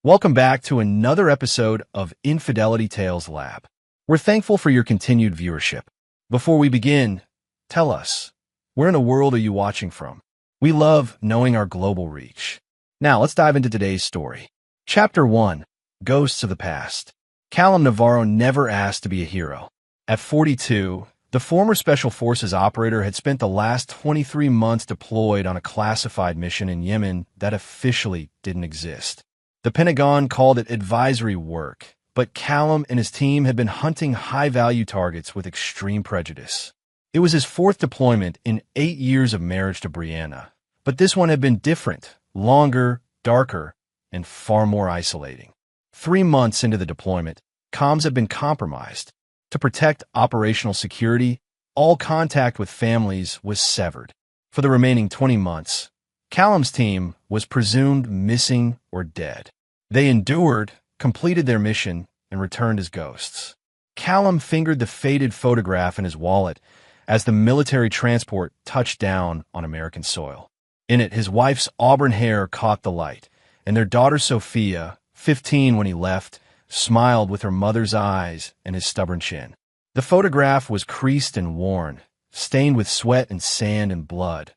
Welcome back to another episode of Infidelity Tales Lab. We're thankful for your continued viewership. Before we begin, tell us, where in the world are you watching from? We love knowing our global reach. Now, let's dive into today's story. Chapter 1, Ghosts of the Past. Callum Navarro never asked to be a hero. At 42, the former Special Forces operator had spent the last 23 months deployed on a classified mission in Yemen that officially didn't exist. The Pentagon called it advisory work, but Callum and his team had been hunting high-value targets with extreme prejudice. It was his fourth deployment in 8 years of marriage to Brianna, but this one had been different, longer, darker, and far more isolating. 3 months into the deployment, comms had been compromised. To protect operational security, all contact with families was severed. For the remaining 20 months, Callum's team was presumed missing or dead. They endured, completed their mission, and returned as ghosts. Callum fingered the faded photograph in his wallet as the military transport touched down on American soil. In it, his wife's auburn hair caught the light, and their daughter Sophia, 15 when he left, smiled with her mother's eyes and his stubborn chin. The photograph was creased and worn, stained with sweat and sand and blood.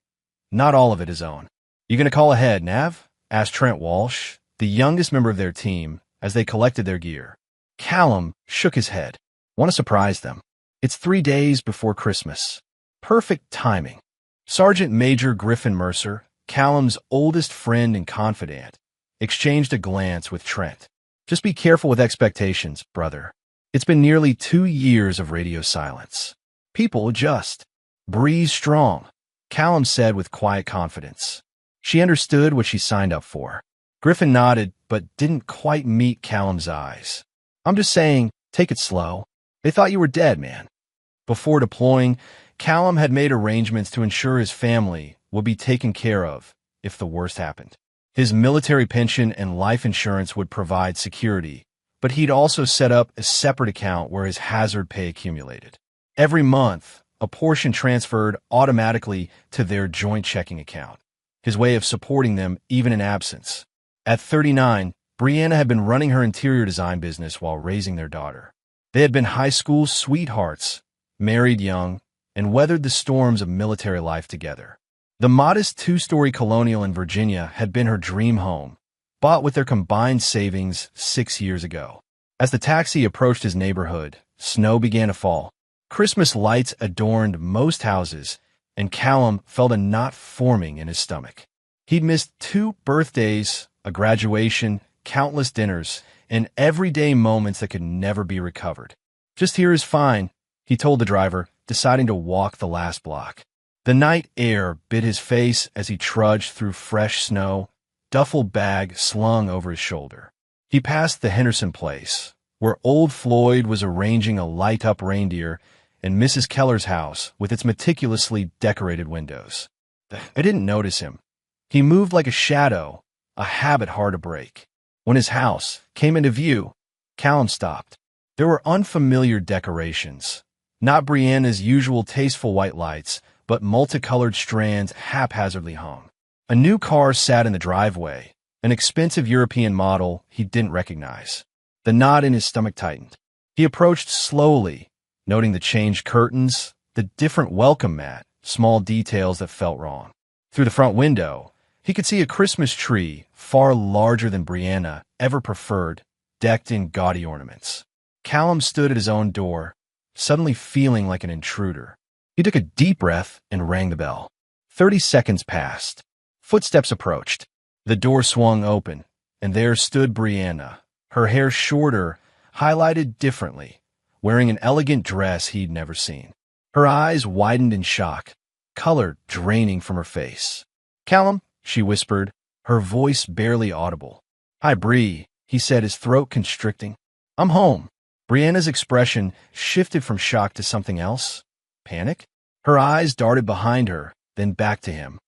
Not all of it his own. "You gonna call ahead, Nav?" asked Trent Walsh, the youngest member of their team, as they collected their gear. Callum shook his head. "Want to surprise them. It's 3 days before Christmas. Perfect timing." Sergeant Major Griffin Mercer, Callum's oldest friend and confidant, exchanged a glance with Trent. "Just be careful with expectations, brother. It's been nearly 2 years of radio silence. People adjust. Breathe strong," Callum said with quiet confidence. She understood what she signed up for. Griffin nodded, but didn't quite meet Callum's eyes. "I'm just saying, take it slow. They thought you were dead, man." Before deploying, Callum had made arrangements to ensure his family would be taken care of if the worst happened. His military pension and life insurance would provide security, but he'd also set up a separate account where his hazard pay accumulated. Every month, a portion transferred automatically to their joint checking account, his way of supporting them even in absence. At 39, Brianna had been running her interior design business while raising their daughter. They had been high school sweethearts, married young, and weathered the storms of military life together. The modest 2-story colonial in Virginia had been her dream home, bought with their combined savings 6 years ago. As the taxi approached his neighborhood, snow began to fall. Christmas lights adorned most houses, and Callum felt a knot forming in his stomach. He'd missed 2 birthdays, a graduation, countless dinners, and everyday moments that could never be recovered. "Just here is fine," he told the driver, deciding to walk the last block. The night air bit his face as he trudged through fresh snow, duffel bag slung over his shoulder. He passed the Henderson place, where old Floyd was arranging a light-up reindeer, and Mrs. Keller's house with its meticulously decorated windows. I didn't notice him. He moved like a shadow, a habit hard to break. When his house came into view, Callum stopped. There were unfamiliar decorations, not Brianna's usual tasteful white lights, but multicolored strands haphazardly hung. A new car sat in the driveway, an expensive European model he didn't recognize. The knot in his stomach tightened. He approached slowly, noting the changed curtains, the different welcome mat, small details that felt wrong. Through the front window, he could see a Christmas tree far larger than Brianna ever preferred, decked in gaudy ornaments. Callum stood at his own door, suddenly feeling like an intruder. He took a deep breath and rang the bell. 30 seconds passed. Footsteps approached. The door swung open, and there stood Brianna, her hair shorter, highlighted differently, wearing an elegant dress he'd never seen. Her eyes widened in shock, color draining from her face. "Callum," she whispered, her voice barely audible. "Hi, Bree," he said, his throat constricting. "I'm home." Brianna's expression shifted from shock to something else. Panic? Her eyes darted behind her, then back to him.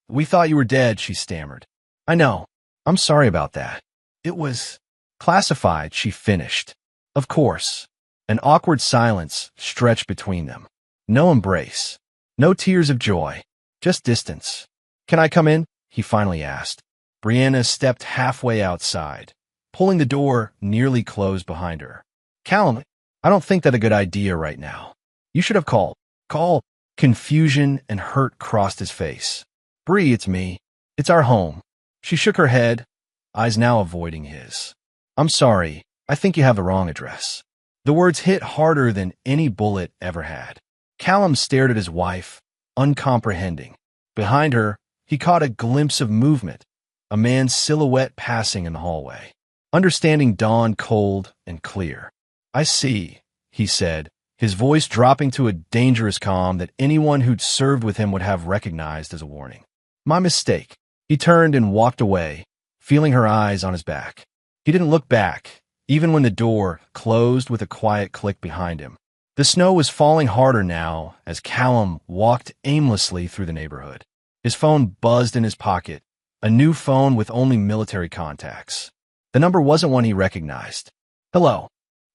We thought you were dead," she stammered. "I know. I'm sorry about that. It was classified," she finished. "Of course." An awkward silence stretched between them. No embrace. No tears of joy. Just distance. "Can I come in?" he finally asked. Brianna stepped halfway outside, pulling the door nearly closed behind her. Callum, I don't think that's a good idea right now. You should have called. Call. Confusion and hurt crossed his face. Bree, it's me. It's our home. She shook her head, eyes now avoiding his. I'm sorry. I think you have the wrong address. The words hit harder than any bullet ever had. Callum stared at his wife, uncomprehending. Behind her, he caught a glimpse of movement, a man's silhouette passing in the hallway. Understanding dawned cold and clear. I see, he said, his voice dropping to a dangerous calm that anyone who'd served with him would have recognized as a warning. My mistake. He turned and walked away, feeling her eyes on his back. He didn't look back, even when the door closed with a quiet click behind him. The snow was falling harder now as Callum walked aimlessly through the neighborhood. His phone buzzed in his pocket, a new phone with only military contacts. The number wasn't one he recognized. Hello.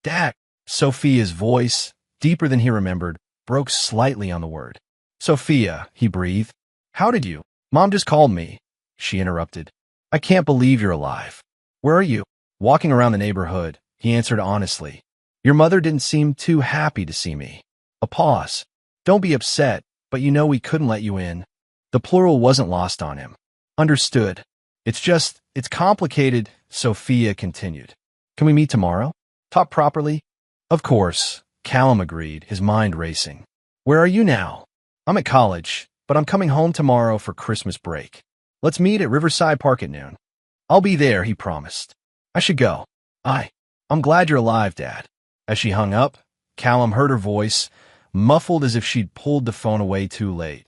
Dad. Sophia's voice, deeper than he remembered, broke slightly on the word. Sophia, he breathed. How did you? Mom just called me, she interrupted. I can't believe you're alive. Where are you? Walking around the neighborhood, he answered honestly. Your mother didn't seem too happy to see me. A pause. Don't be upset, but you know we couldn't let you in. The plural wasn't lost on him. Understood. It's complicated, Sophia continued. Can we meet tomorrow? Talk properly? Of course, Callum agreed, his mind racing. Where are you now? I'm at college, but I'm coming home tomorrow for Christmas break. Let's meet at Riverside Park at noon. I'll be there, he promised. I should go. I'm glad you're alive, Dad. As she hung up, Callum heard her voice, muffled as if she'd pulled the phone away too late.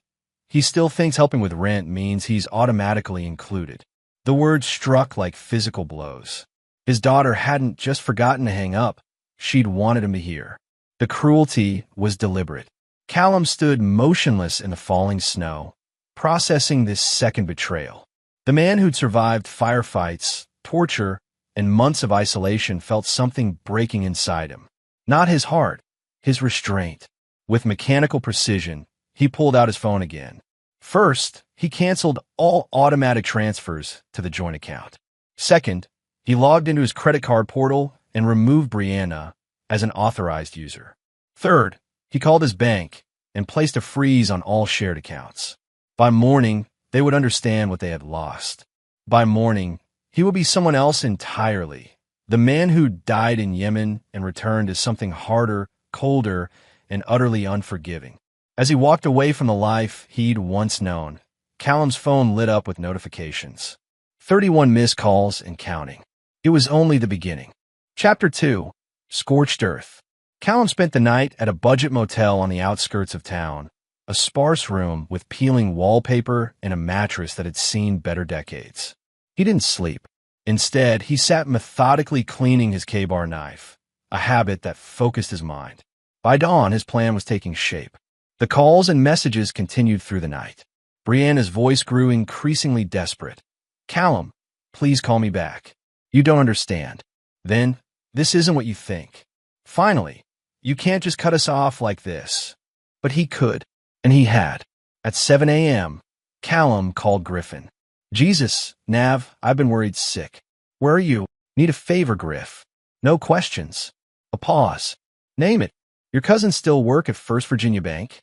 He still thinks helping with rent means he's automatically included. The words struck like physical blows. His daughter hadn't just forgotten to hang up. She'd wanted him to hear. The cruelty was deliberate. Callum stood motionless in the falling snow, processing this second betrayal. The man who'd survived firefights, torture, and months of isolation felt something breaking inside him. Not his heart, his restraint. With mechanical precision, he pulled out his phone again. First, he canceled all automatic transfers to the joint account. Second, he logged into his credit card portal and removed Brianna as an authorized user. Third, he called his bank and placed a freeze on all shared accounts. By morning, they would understand what they had lost. By morning, he would be someone else entirely. The man who died in Yemen and returned as something harder, colder, and utterly unforgiving. As he walked away from the life he'd once known, Callum's phone lit up with notifications. 31 missed calls and counting. It was only the beginning. Chapter 2. Scorched Earth. Callum spent the night at a budget motel on the outskirts of town, a sparse room with peeling wallpaper and a mattress that had seen better decades. He didn't sleep. Instead, he sat methodically cleaning his K-bar knife, a habit that focused his mind. By dawn, his plan was taking shape. The calls and messages continued through the night. Brianna's voice grew increasingly desperate. Callum, please call me back. You don't understand. Then, this isn't what you think. Finally, you can't just cut us off like this. But he could, and he had. At 7 a.m., Callum called Griffin. Jesus, Nav, I've been worried sick. Where are you? Need a favor, Griff. No questions. A pause. Name it. Your cousins still work at First Virginia Bank?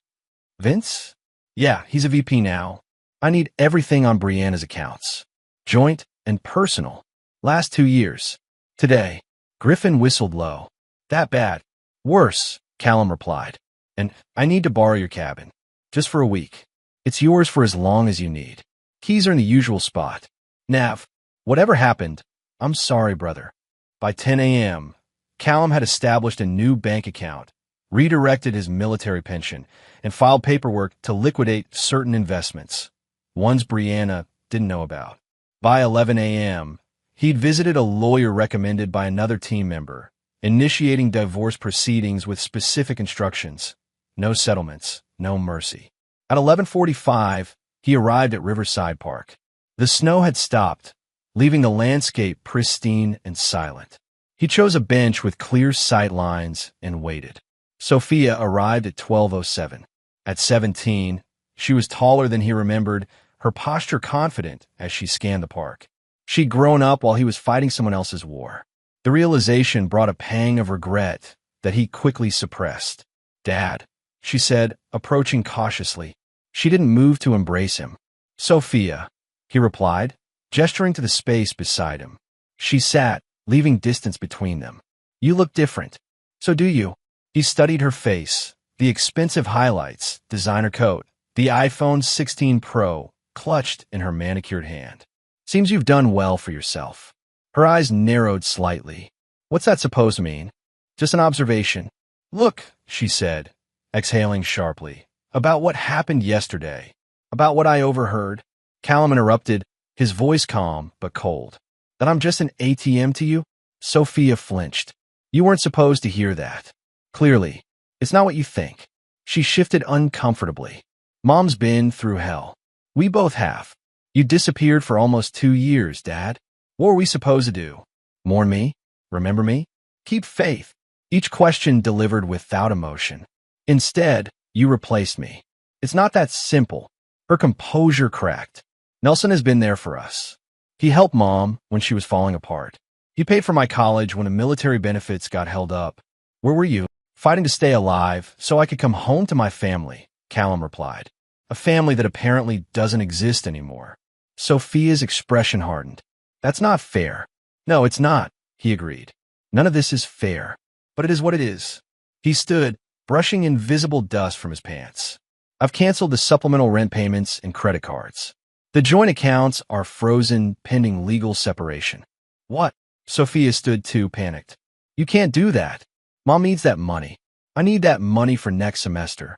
Vince? Yeah, he's a VP now. I need everything on Brianna's accounts. Joint and personal. Last 2 years. Today. Griffin whistled low. That bad. Worse, Callum replied. And I need to borrow your cabin. Just for a week. It's yours for as long as you need. Keys are in the usual spot. Nav, whatever happened, I'm sorry, brother. By 10 a.m., Callum had established a new bank account, redirected his military pension, and filed paperwork to liquidate certain investments, ones Brianna didn't know about. By 11 a.m., he'd visited a lawyer recommended by another team member, initiating divorce proceedings with specific instructions. No settlements, no mercy. At 11:45, he arrived at Riverside Park. The snow had stopped, leaving the landscape pristine and silent. He chose a bench with clear sight lines and waited. Sophia arrived at 12:07. At 17, she was taller than he remembered, her posture confident as she scanned the park. She'd grown up while he was fighting someone else's war. The realization brought a pang of regret that he quickly suppressed. "Dad," she said, approaching cautiously. She didn't move to embrace him. "Sophia," he replied, gesturing to the space beside him. She sat, leaving distance between them. "You look different." "So do you." He studied her face, the expensive highlights, designer coat, the iPhone 16 Pro clutched in her manicured hand. "Seems you've done well for yourself." Her eyes narrowed slightly. "What's that supposed to mean?" "Just an observation." "Look," she said, exhaling sharply. "About what happened yesterday. About what I overheard." Callum interrupted, his voice calm but cold. "That I'm just an ATM to you?" Sophia flinched. "You weren't supposed to hear that." "Clearly. It's not what you think." She shifted uncomfortably. "Mom's been through hell. We both have. You disappeared for almost 2 years, Dad. What were we supposed to do? Mourn me? Remember me? Keep faith?" Each question delivered without emotion. "Instead, you replaced me." "It's not that simple." Her composure cracked. "Nelson has been there for us. He helped Mom when she was falling apart. He paid for my college when the military benefits got held up. Where were you?" "Fighting to stay alive so I could come home to my family," Callum replied. "A family that apparently doesn't exist anymore." Sophia's expression hardened. "That's not fair." "No, it's not," he agreed. "None of this is fair. But it is what it is." He stood, brushing invisible dust from his pants. "I've canceled the supplemental rent payments and credit cards. The joint accounts are frozen pending legal separation." "What?" Sophia stood too, panicked. "You can't do that. Mom needs that money. I need that money for next semester."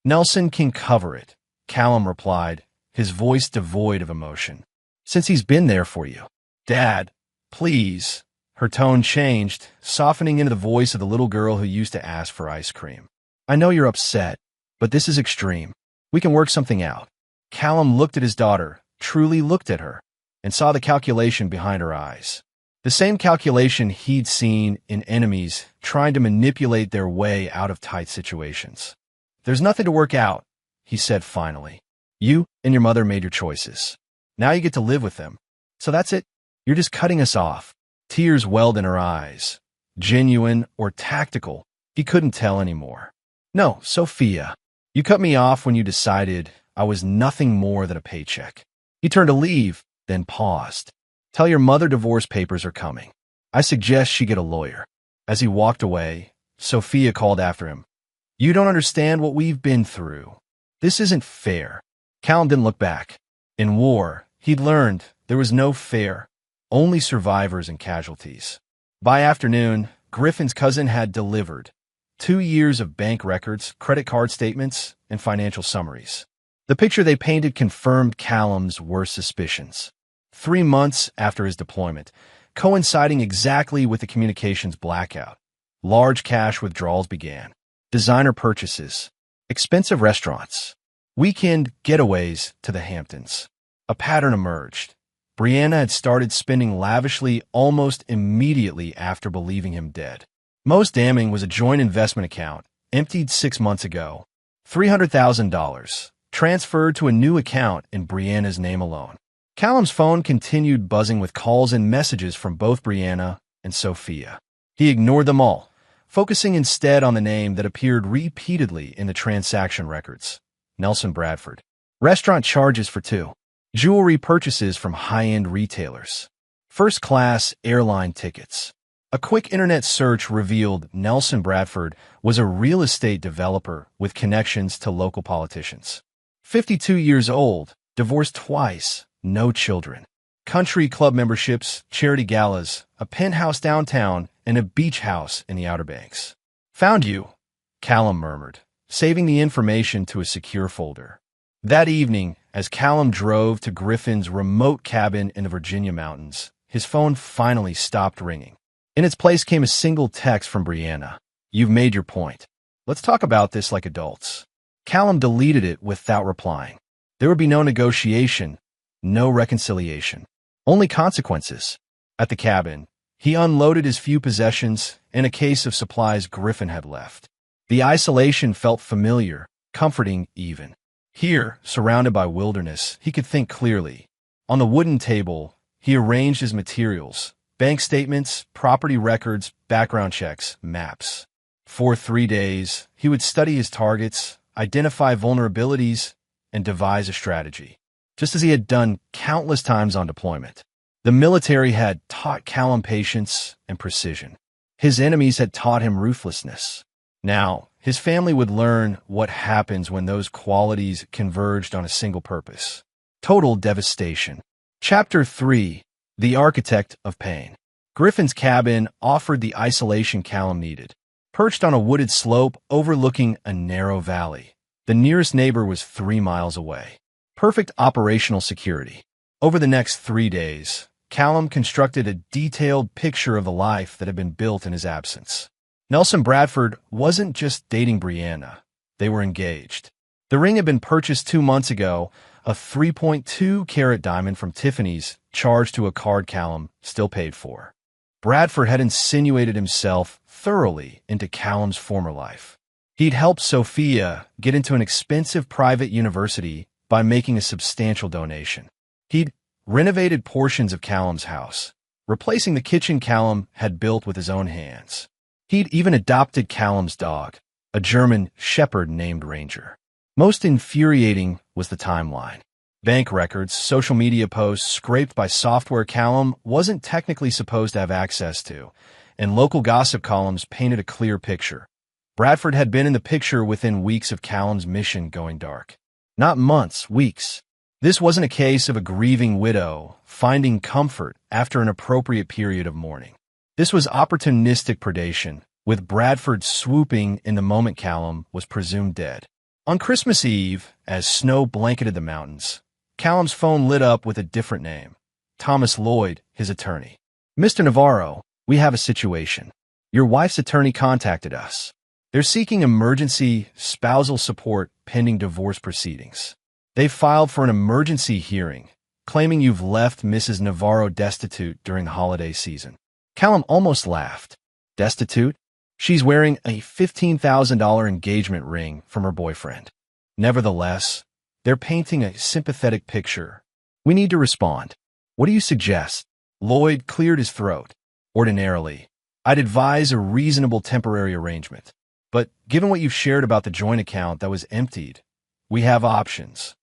"Nelson can cover it," Callum replied, his voice devoid of emotion. "Since he's been there for you." "Dad, please." Her tone changed, softening into the voice of the little girl who used to ask for ice cream. "I know you're upset, but this is extreme. We can work something out." Callum looked at his daughter, truly looked at her, and saw the calculation behind her eyes. The same calculation he'd seen in enemies trying to manipulate their way out of tight situations. "There's nothing to work out," he said finally. "You and your mother made your choices. Now you get to live with them. So that's it. You're just cutting us off." Tears welled in her eyes. Genuine or tactical, he couldn't tell anymore. "No, Sophia. You cut me off when you decided I was nothing more than a paycheck." He turned to leave, then paused. "Tell your mother divorce papers are coming. I suggest she get a lawyer." As he walked away, Sophia called after him. "You don't understand what we've been through. This isn't fair." Callum didn't look back. In war, he'd learned there was no fair, only survivors and casualties. By afternoon, Griffin's cousin had delivered 2 years of bank records, credit card statements, and financial summaries. The picture they painted confirmed Callum's worst suspicions. 3 months after his deployment, coinciding exactly with the communications blackout, large cash withdrawals began. Designer purchases, expensive restaurants, weekend getaways to the Hamptons. A pattern emerged. Brianna had started spending lavishly almost immediately after believing him dead. Most damning was a joint investment account, emptied 6 months ago. $300,000, transferred to a new account in Brianna's name alone. Callum's phone continued buzzing with calls and messages from both Brianna and Sophia. He ignored them all, focusing instead on the name that appeared repeatedly in the transaction records: Nelson Bradford. Restaurant charges for 2. Jewelry purchases from high-end retailers. First-class airline tickets. A quick internet search revealed Nelson Bradford was a real estate developer with connections to local politicians. 52 years old, divorced twice, no children. Country club memberships, charity galas, a penthouse downtown, and a beach house in the Outer Banks. "Found you," Callum murmured, saving the information to a secure folder. That evening, as Callum drove to Griffin's remote cabin in the Virginia mountains, his phone finally stopped ringing. In its place came a single text from Brianna. "You've made your point. Let's talk about this like adults." Callum deleted it without replying. There would be no negotiation, no reconciliation, only consequences. At the cabin, he unloaded his few possessions and a case of supplies Griffin had left. The isolation felt familiar, comforting even. Here, surrounded by wilderness, he could think clearly. On the wooden table, He arranged his materials: bank statements, property records, background checks, maps. For 3 days, he would study his targets, identify vulnerabilities, and devise a strategy, just as he had done countless times on deployment. The military had taught Callum patience and precision. His enemies had taught him ruthlessness. Now, his family would learn what happens when those qualities converged on a single purpose: total devastation. Chapter 3: The Architect of Pain. Griffin's cabin offered the isolation Callum needed. Perched on a wooded slope overlooking a narrow valley, the nearest neighbor was 3 miles away. Perfect operational security. Over the next 3 days, Callum constructed a detailed picture of the life that had been built in his absence. Nelson Bradford wasn't just dating Brianna. They were engaged. The ring had been purchased 2 months ago, a 3.2-carat diamond from Tiffany's, charged to a card Callum still paid for. Bradford had insinuated himself thoroughly into Callum's former life. He'd helped Sophia get into an expensive private university by making a substantial donation. He'd renovated portions of Callum's house, replacing the kitchen Callum had built with his own hands. He'd even adopted Callum's dog, a German shepherd named Ranger. Most infuriating was the timeline. Bank records, social media posts scraped by software Callum wasn't technically supposed to have access to, and local gossip columns painted a clear picture. Bradford had been in the picture within weeks of Callum's mission going dark. Not months, weeks. This wasn't a case of a grieving widow finding comfort after an appropriate period of mourning. This was opportunistic predation, with Bradford swooping in the moment Callum was presumed dead. On Christmas Eve, as snow blanketed the mountains, Callum's phone lit up with a different name: Thomas Lloyd, his attorney. "Mr. Navarro, we have a situation. Your wife's attorney contacted us. They're seeking emergency spousal support pending divorce proceedings. They filed for an emergency hearing, claiming you've left Mrs. Navarro destitute during the holiday season." Callum almost laughed. Destitute? She's wearing a $15,000 engagement ring from her boyfriend. Nevertheless, they're painting a sympathetic picture. "We need to respond. What do you suggest?" Lloyd cleared his throat. "Ordinarily, I'd advise a reasonable temporary arrangement. But given what you've shared about the joint account that was emptied, we have options."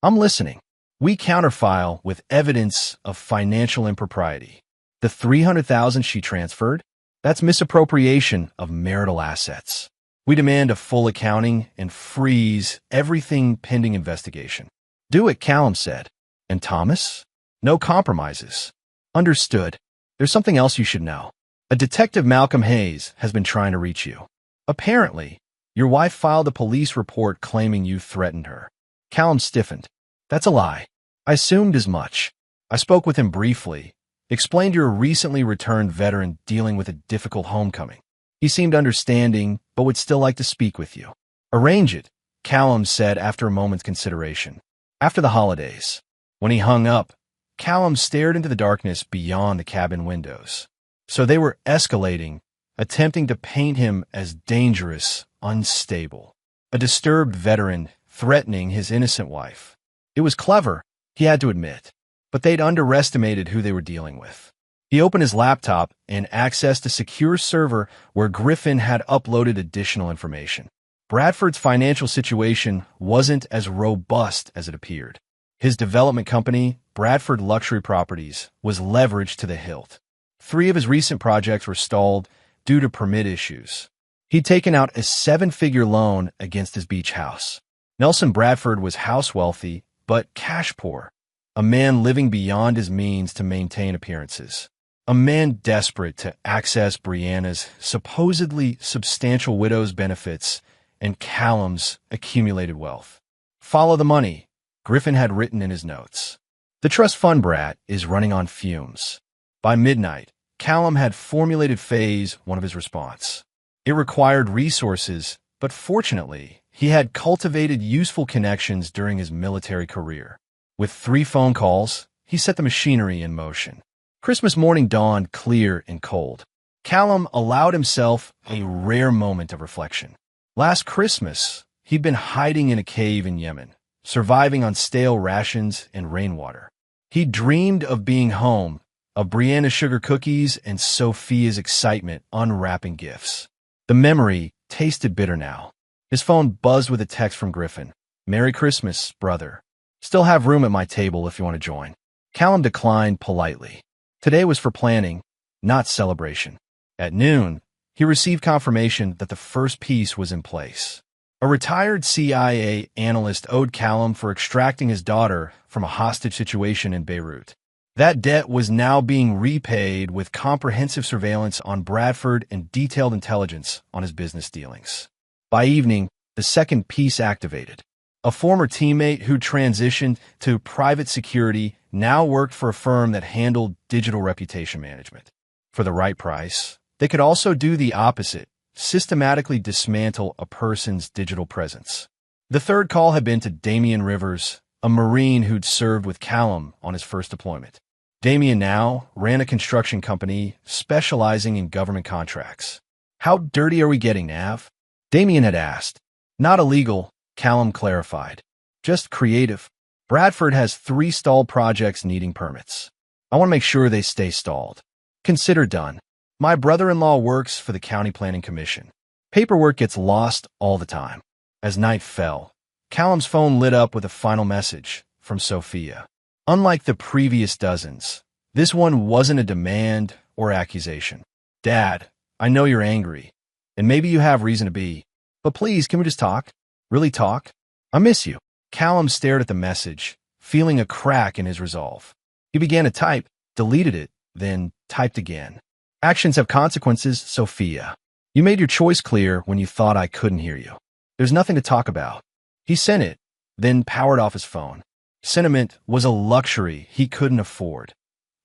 "I'm listening." "We counterfile with evidence of financial impropriety. The $300,000 she transferred? That's misappropriation of marital assets. We demand a full accounting and freeze everything pending investigation." "Do it," Callum said. "And Thomas? No compromises." "Understood. There's something else you should know. A detective, Malcolm Hayes, has been trying to reach you. Apparently, your wife filed a police report claiming you threatened her." Callum stiffened. "That's a lie. I assumed as much. I spoke with him briefly, explained you're a recently returned veteran dealing with a difficult homecoming. He seemed understanding, but would still like to speak with you." "Arrange it," Callum said after a moment's consideration. "After the holidays." When he hung up, Callum stared into the darkness beyond the cabin windows. So they were escalating, attempting to paint him as dangerous, unstable, a disturbed veteran threatening his innocent wife. It was clever, he had to admit, but they'd underestimated who they were dealing with. He opened his laptop and accessed a secure server where Griffin had uploaded additional information. Bradford's financial situation wasn't as robust as it appeared. His development company, Bradford Luxury Properties, was leveraged to the hilt. 3 of his recent projects were stalled due to permit issues. He'd taken out a 7-figure loan against his beach house. Nelson Bradford was house wealthy, but cash poor. A man living beyond his means to maintain appearances. A man desperate to access Brianna's supposedly substantial widow's benefits and Callum's accumulated wealth. "Follow the money," Griffin had written in his notes. "The trust fund brat is running on fumes." By midnight, Callum had formulated phase 1 of his response. It required resources, but fortunately, he had cultivated useful connections during his military career. With 3 phone calls, he set the machinery in motion. Christmas morning dawned clear and cold. Callum allowed himself a rare moment of reflection. Last Christmas, he'd been hiding in a cave in Yemen, surviving on stale rations and rainwater. He dreamed of being home, of Brianna's sugar cookies and Sophia's excitement unwrapping gifts. The memory tasted bitter now. His phone buzzed with a text from Griffin. "Merry Christmas, brother. Still have room at my table if you want to join." Callum declined politely. Today was for planning, not celebration. At noon, he received confirmation that the first piece was in place. A retired CIA analyst owed Callum for extracting his daughter from a hostage situation in Beirut. That debt was now being repaid with comprehensive surveillance on Bradford and detailed intelligence on his business dealings. By evening, the second piece activated. A former teammate who transitioned to private security now worked for a firm that handled digital reputation management. For the right price, they could also do the opposite, systematically dismantle a person's digital presence. The third call had been to Damian Rivers, a Marine who'd served with Callum on his first deployment. Damian now ran a construction company specializing in government contracts. "How dirty are we getting, Nav?" Damian had asked. "Not illegal," Callum clarified. "Just creative. Bradford has 3 stalled projects needing permits. I want to make sure they stay stalled. Consider done. My brother-in-law works for the County Planning Commission. Paperwork gets lost all the time." As night fell, Callum's phone lit up with a final message from Sophia. Unlike the previous dozens, this one wasn't a demand or accusation. "Dad, I know you're angry, and maybe you have reason to be, but please, can we just talk? Really talk? I miss you." Callum stared at the message, feeling a crack in his resolve. He began to type, deleted it, then typed again. "Actions have consequences, Sophia. You made your choice clear when you thought I couldn't hear you. There's nothing to talk about." He sent it, then powered off his phone. Sentiment was a luxury he couldn't afford.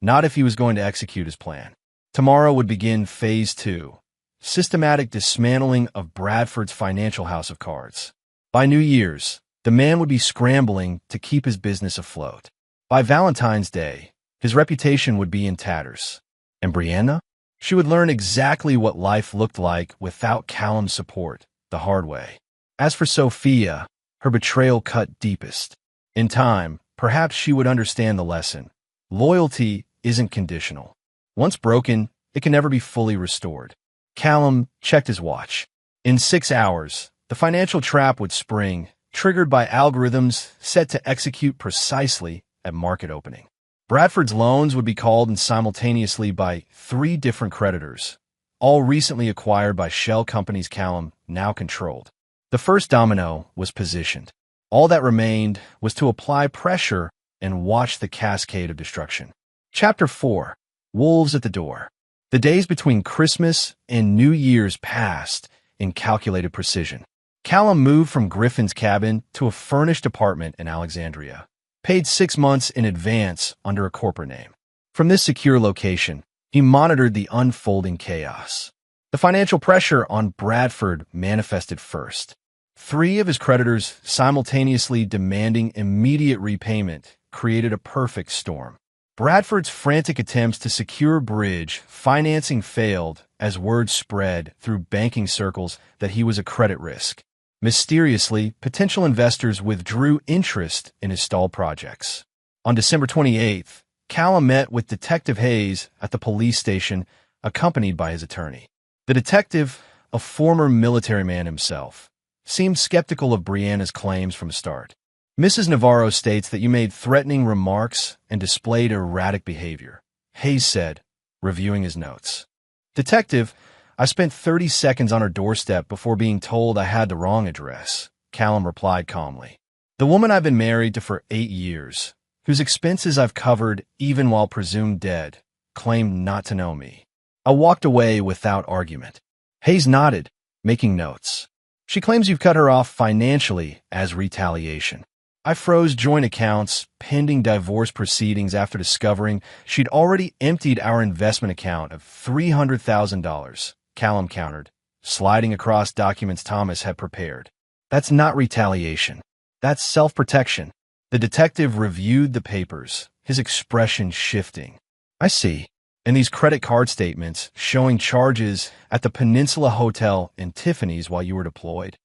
Not if he was going to execute his plan. Tomorrow would begin Phase 2, systematic dismantling of Bradford's financial house of cards. By New Year's, the man would be scrambling to keep his business afloat. By Valentine's Day, his reputation would be in tatters. And Brianna? She would learn exactly what life looked like without Callum's support, the hard way. As for Sophia, her betrayal cut deepest. In time, perhaps she would understand the lesson. Loyalty isn't conditional. Once broken, it can never be fully restored. Callum checked his watch. In 6 hours, the financial trap would spring, triggered by algorithms set to execute precisely at market opening. Bradford's loans would be called in simultaneously by 3 different creditors, all recently acquired by shell companies Callum now controlled. The first domino was positioned. All that remained was to apply pressure and watch the cascade of destruction. Chapter 4. Wolves at the Door. The days between Christmas and New Year's passed in calculated precision. Callum moved from Griffin's cabin to a furnished apartment in Alexandria, paid 6 months in advance under a corporate name. From this secure location, he monitored the unfolding chaos. The financial pressure on Bradford manifested first. 3 of his creditors simultaneously demanding immediate repayment created a perfect storm. Bradford's frantic attempts to secure bridge financing failed as word spread through banking circles that he was a credit risk. Mysteriously, potential investors withdrew interest in his stalled projects. On December 28th, Callum met with Detective Hayes at the police station, accompanied by his attorney. The detective, a former military man himself, seemed skeptical of Brianna's claims from the start. "Mrs. Navarro states that you made threatening remarks and displayed erratic behavior," Hayes said, reviewing his notes. "Detective, I spent 30 seconds on her doorstep before being told I had the wrong address," Callum replied calmly. "The woman I've been married to for 8 years, whose expenses I've covered even while presumed dead, claimed not to know me. I walked away without argument." Hayes nodded, making notes. "She claims you've cut her off financially as retaliation. I froze joint accounts pending divorce proceedings after discovering she'd already emptied our investment account of $300,000, Callum countered, sliding across documents Thomas had prepared. "That's not retaliation. That's self-protection." The detective reviewed the papers, his expression shifting. "I see. And these credit card statements showing charges at the Peninsula Hotel in Tiffany's while you were deployed."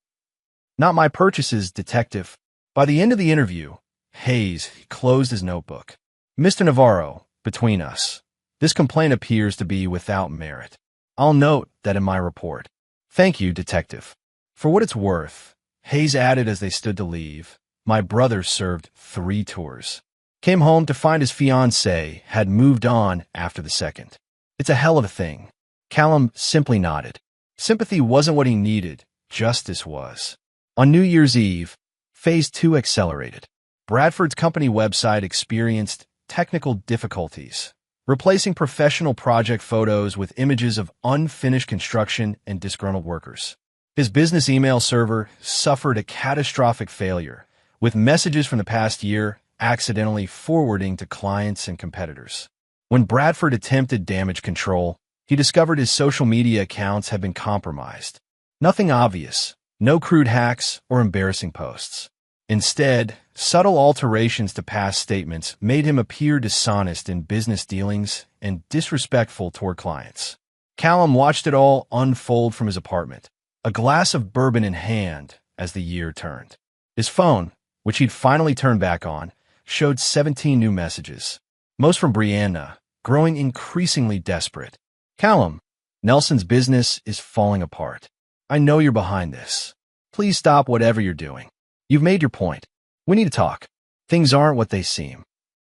"Not my purchases, detective." By the end of the interview, Hayes closed his notebook. Mr. Navarro, between us, this complaint appears to be without merit. I'll note that in my report. Thank you, Detective. For what it's worth, Hayes added as they stood to leave, my brother served 3 tours. Came home to find his fiancée had moved on after the second. It's a hell of a thing. Callum simply nodded. Sympathy wasn't what he needed, justice was. On New Year's Eve, Phase 2 accelerated. Bradford's company website experienced technical difficulties, replacing professional project photos with images of unfinished construction and disgruntled workers. His business email server suffered a catastrophic failure, with messages from the past year accidentally forwarding to clients and competitors. When Bradford attempted damage control, he discovered his social media accounts had been compromised. Nothing obvious, no crude hacks or embarrassing posts. Instead, subtle alterations to past statements made him appear dishonest in business dealings and disrespectful toward clients. Callum watched it all unfold from his apartment, a glass of bourbon in hand as the year turned. His phone, which he'd finally turned back on, showed 17 new messages, most from Brianna, growing increasingly desperate. Callum, Nelson's business is falling apart. I know you're behind this. Please stop whatever you're doing. You've made your point. We need to talk. Things aren't what they seem.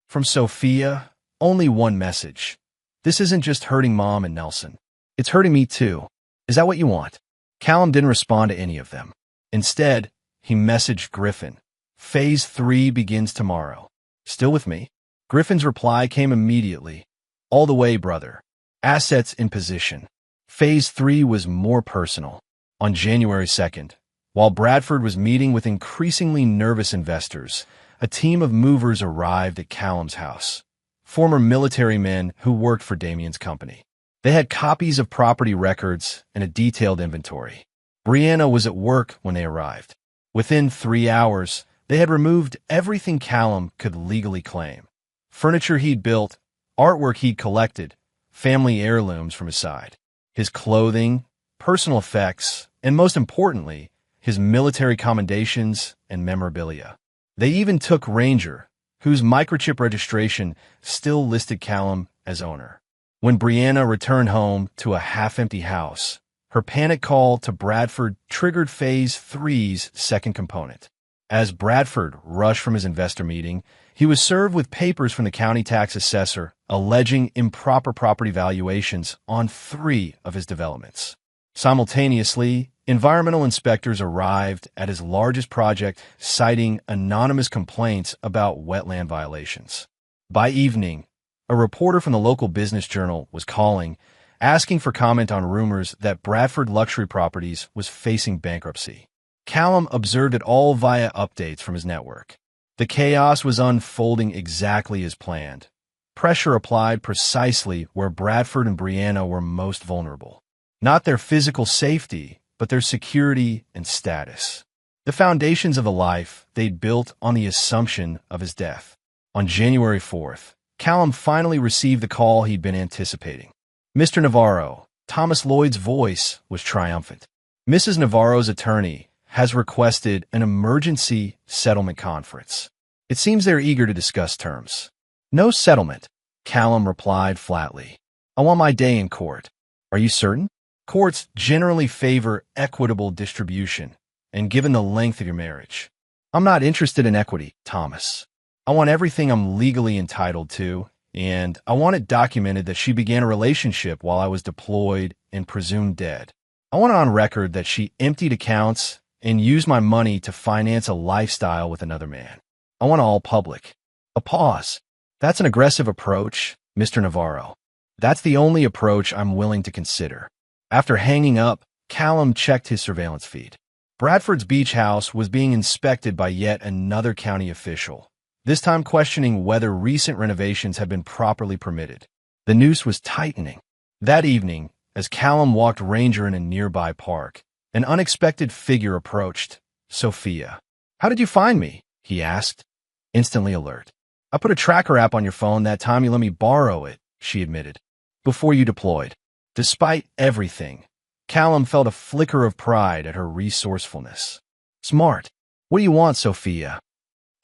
From Sophia, only one message. This isn't just hurting Mom and Nelson. It's hurting me too. Is that what you want? Callum didn't respond to any of them. Instead, he messaged Griffin. Phase 3 begins tomorrow. Still with me? Griffin's reply came immediately. All the way, brother. Assets in position. Phase 3 was more personal. On January 2nd, while Bradford was meeting with increasingly nervous investors, a team of movers arrived at Callum's house, former military men who worked for Damien's company. They had copies of property records and a detailed inventory. Brianna was at work when they arrived. Within 3 hours, they had removed everything Callum could legally claim. Furniture he'd built, artwork he'd collected, family heirlooms from his side, his clothing, personal effects, and most importantly, his military commendations and memorabilia. They even took Ranger, whose microchip registration still listed Callum as owner. When Brianna returned home to a half-empty house, her panic call to Bradford triggered Phase 3's second component. As Bradford rushed from his investor meeting, he was served with papers from the county tax assessor alleging improper property valuations on 3 of his developments. Simultaneously, environmental inspectors arrived at his largest project, citing anonymous complaints about wetland violations. By evening, a reporter from the local business journal was calling, asking for comment on rumors that Bradford Luxury Properties was facing bankruptcy. Callum observed it all via updates from his network. The chaos was unfolding exactly as planned. Pressure applied precisely where Bradford and Brianna were most vulnerable. Not their physical safety, but their security and status. The foundations of a life they'd built on the assumption of his death. On January 4th, Callum finally received the call he'd been anticipating. Mr. Navarro, Thomas Lloyd's voice was triumphant. Mrs. Navarro's attorney has requested an emergency settlement conference. It seems they're eager to discuss terms. No settlement, Callum replied flatly. I want my day in court. Are you certain? Courts generally favor equitable distribution, and given the length of your marriage. I'm not interested in equity, Thomas. I want everything I'm legally entitled to, and I want it documented that she began a relationship while I was deployed and presumed dead. I want it on record that she emptied accounts and used my money to finance a lifestyle with another man. I want it all public. A pause. That's an aggressive approach, Mr. Navarro. That's the only approach I'm willing to consider. After hanging up, Callum checked his surveillance feed. Bradford's beach house was being inspected by yet another county official, this time questioning whether recent renovations had been properly permitted. The noose was tightening. That evening, as Callum walked Ranger in a nearby park, an unexpected figure approached. Sophia. How did you find me? He asked, instantly alert. I put a tracker app on your phone that time you let me borrow it, she admitted, before you deployed. Despite everything, Callum felt a flicker of pride at her resourcefulness. Smart. What do you want, Sophia?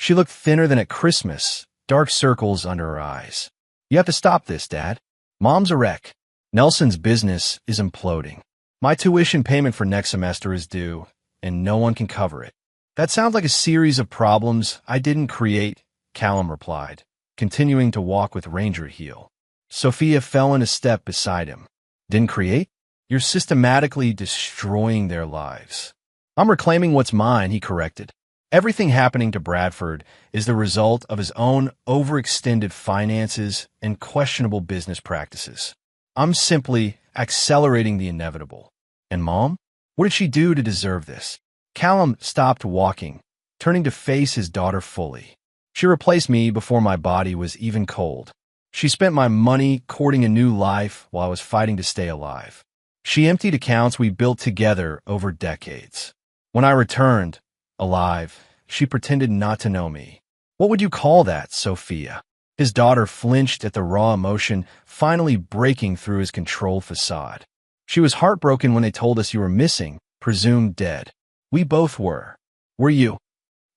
She looked thinner than at Christmas, dark circles under her eyes. You have to stop this, Dad. Mom's a wreck. Nelson's business is imploding. My tuition payment for next semester is due, and no one can cover it. That sounds like a series of problems I didn't create, Callum replied, continuing to walk with Ranger at heel. Sophia fell in a step beside him. Didn't create? You're systematically destroying their lives. I'm reclaiming what's mine, he corrected. Everything happening to Bradford is the result of his own overextended finances and questionable business practices. I'm simply accelerating the inevitable. And Mom? What did she do to deserve this? Callum stopped walking, turning to face his daughter fully. She replaced me before my body was even cold. She spent my money courting a new life while I was fighting to stay alive. She emptied accounts we built together over decades. When I returned, alive, she pretended not to know me. What would you call that, Sophia? His daughter flinched at the raw emotion finally breaking through his controlled facade. She was heartbroken when they told us you were missing, presumed dead. We both were. Were you?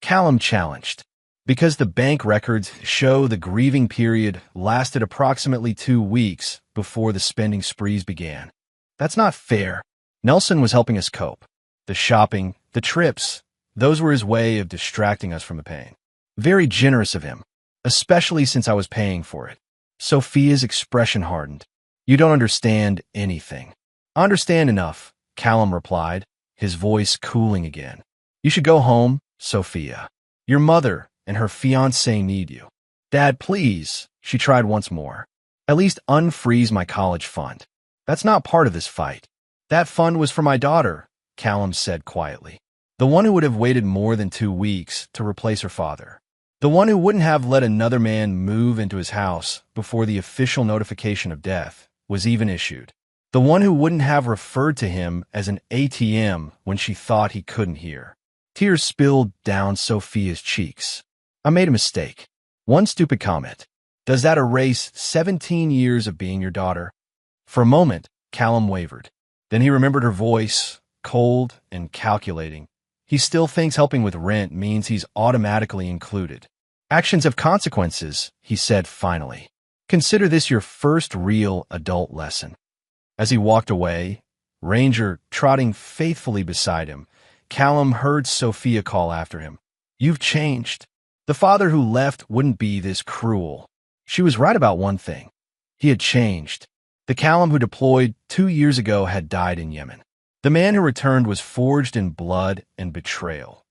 Callum challenged. Because the bank records show the grieving period lasted approximately 2 weeks before the spending sprees began. That's not fair. Nelson was helping us cope. The shopping, the trips, those were his way of distracting us from the pain. Very generous of him, especially since I was paying for it. Sophia's expression hardened. You don't understand anything. I understand enough, Callum replied, his voice cooling again. You should go home, Sophia. Your mother and her fiancé need you. Dad, please, she tried once more. At least unfreeze my college fund. That's not part of this fight. That fund was for my daughter, Callum said quietly. The one who would have waited more than 2 weeks to replace her father. The one who wouldn't have let another man move into his house before the official notification of death was even issued. The one who wouldn't have referred to him as an ATM when she thought he couldn't hear. Tears spilled down Sophia's cheeks. I made a mistake. One stupid comment. Does that erase 17 years of being your daughter? For a moment, Callum wavered. Then he remembered her voice, cold and calculating. He still thinks helping with rent means he's automatically included. Actions have consequences, he said finally. Consider this your first real adult lesson. As he walked away, Ranger trotting faithfully beside him, Callum heard Sophia call after him. You've changed. The father who left wouldn't be this cruel. She was right about one thing. He had changed. The Callum who deployed 2 years ago had died in Yemen. The man who returned was forged in blood and betrayal.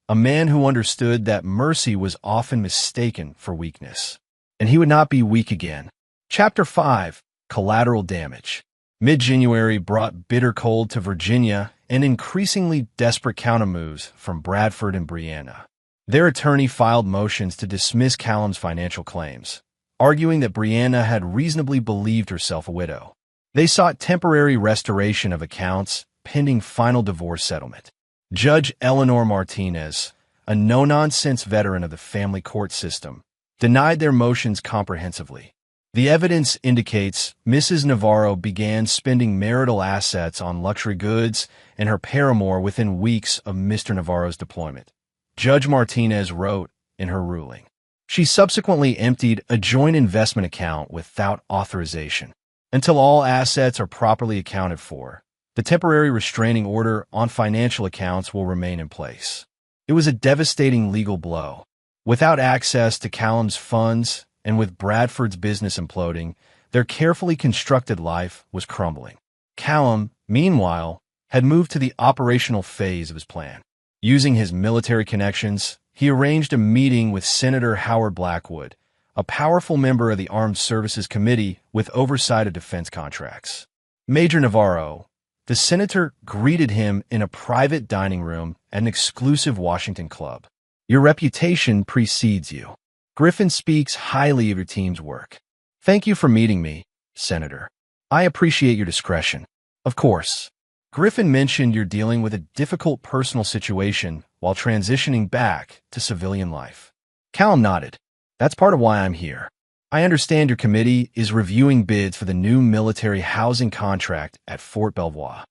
A man who understood that mercy was often mistaken for weakness. And he would not be weak again. Chapter 5, Collateral Damage. Mid-January brought bitter cold to Virginia and increasingly desperate countermoves from Bradford and Brianna. Their attorney filed motions to dismiss Callum's financial claims, arguing that Brianna had reasonably believed herself a widow. They sought temporary restoration of accounts pending final divorce settlement. Judge Eleanor Martinez, a no-nonsense veteran of the family court system, denied their motions comprehensively. The evidence indicates Mrs. Navarro began spending marital assets on luxury goods and her paramour within weeks of Mr. Navarro's deployment. Judge Martinez wrote in her ruling. She subsequently emptied a joint investment account without authorization. Until all assets are properly accounted for, the temporary restraining order on financial accounts will remain in place. It was a devastating legal blow. Without access to Callum's funds and with Bradford's business imploding, their carefully constructed life was crumbling. Callum, meanwhile, had moved to the operational phase of his plan. Using his military connections, he arranged a meeting with Senator Howard Blackwood, a powerful member of the Armed Services Committee with oversight of defense contracts. Major Navarro, the senator, greeted him in a private dining room at an exclusive Washington club. Your reputation precedes you. Griffin speaks highly of your team's work. Thank you for meeting me, Senator. I appreciate your discretion. Of course. Griffin mentioned you're dealing with a difficult personal situation while transitioning back to civilian life. Callum nodded. That's part of why I'm here. I understand your committee is reviewing bids for the new military housing contract at Fort Belvoir.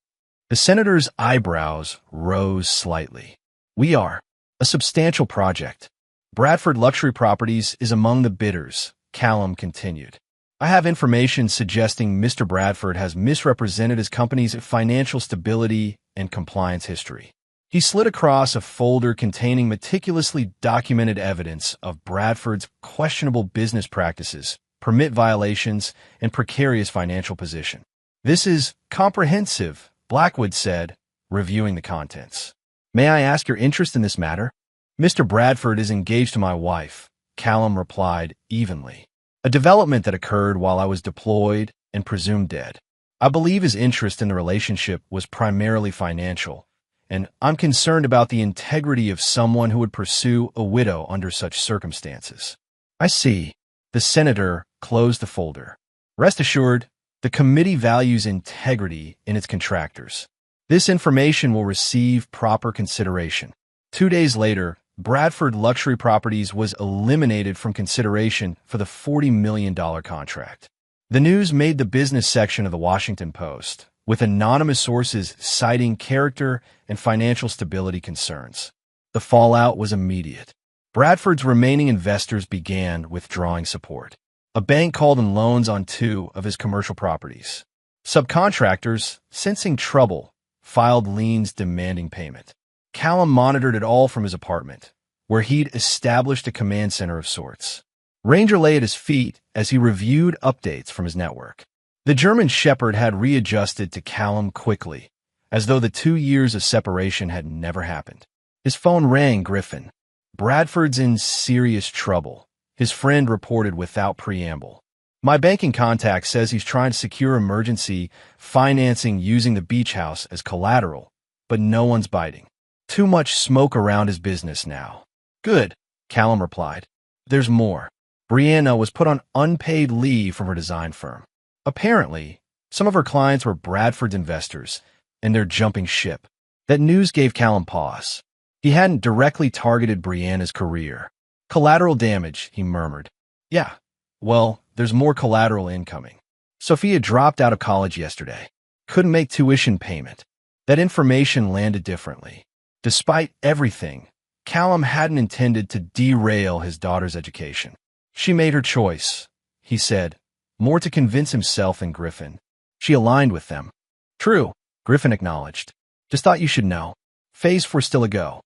The senator's eyebrows rose slightly. We are. A substantial project. Bradford Luxury Properties is among the bidders, Callum continued. I have information suggesting Mr. Bradford has misrepresented his company's financial stability and compliance history. He slid across a folder containing meticulously documented evidence of Bradford's questionable business practices, permit violations, and precarious financial position. This is comprehensive, Blackwood said, reviewing the contents. May I ask your interest in this matter? Mr. Bradford is engaged to my wife, Callum replied evenly. A development that occurred while I was deployed and presumed dead. I believe his interest in the relationship was primarily financial, and I'm concerned about the integrity of someone who would pursue a widow under such circumstances. I see. The senator closed the folder. Rest assured, the committee values integrity in its contractors. This information will receive proper consideration. 2 days later, Bradford Luxury Properties was eliminated from consideration for the $40 million contract. The news made the business section of the Washington Post, with anonymous sources citing character and financial stability concerns. The fallout was immediate. Bradford's remaining investors began withdrawing support. A bank called in loans on 2 of his commercial properties. Subcontractors, sensing trouble, filed liens demanding payment. Callum monitored it all from his apartment, where he'd established a command center of sorts. Ranger lay at his feet as he reviewed updates from his network. The German Shepherd had readjusted to Callum quickly, as though the 2 years of separation had never happened. His phone rang. Griffin. Bradford's in serious trouble, his friend reported without preamble. My banking contact says he's trying to secure emergency financing using the beach house as collateral, but no one's biting. Too much smoke around his business now. Good, Callum replied. There's more. Brianna was put on unpaid leave from her design firm. Apparently, some of her clients were Bradford's investors, and they're jumping ship. That news gave Callum pause. He hadn't directly targeted Brianna's career. Collateral damage, he murmured. Yeah, well, there's more collateral incoming. Sophia dropped out of college yesterday. Couldn't make tuition payment. That information landed differently. Despite everything, Callum hadn't intended to derail his daughter's education. She made her choice, he said, more to convince himself than Griffin. She aligned with them. True, Griffin acknowledged. Just thought you should know. Phase 4 still a go.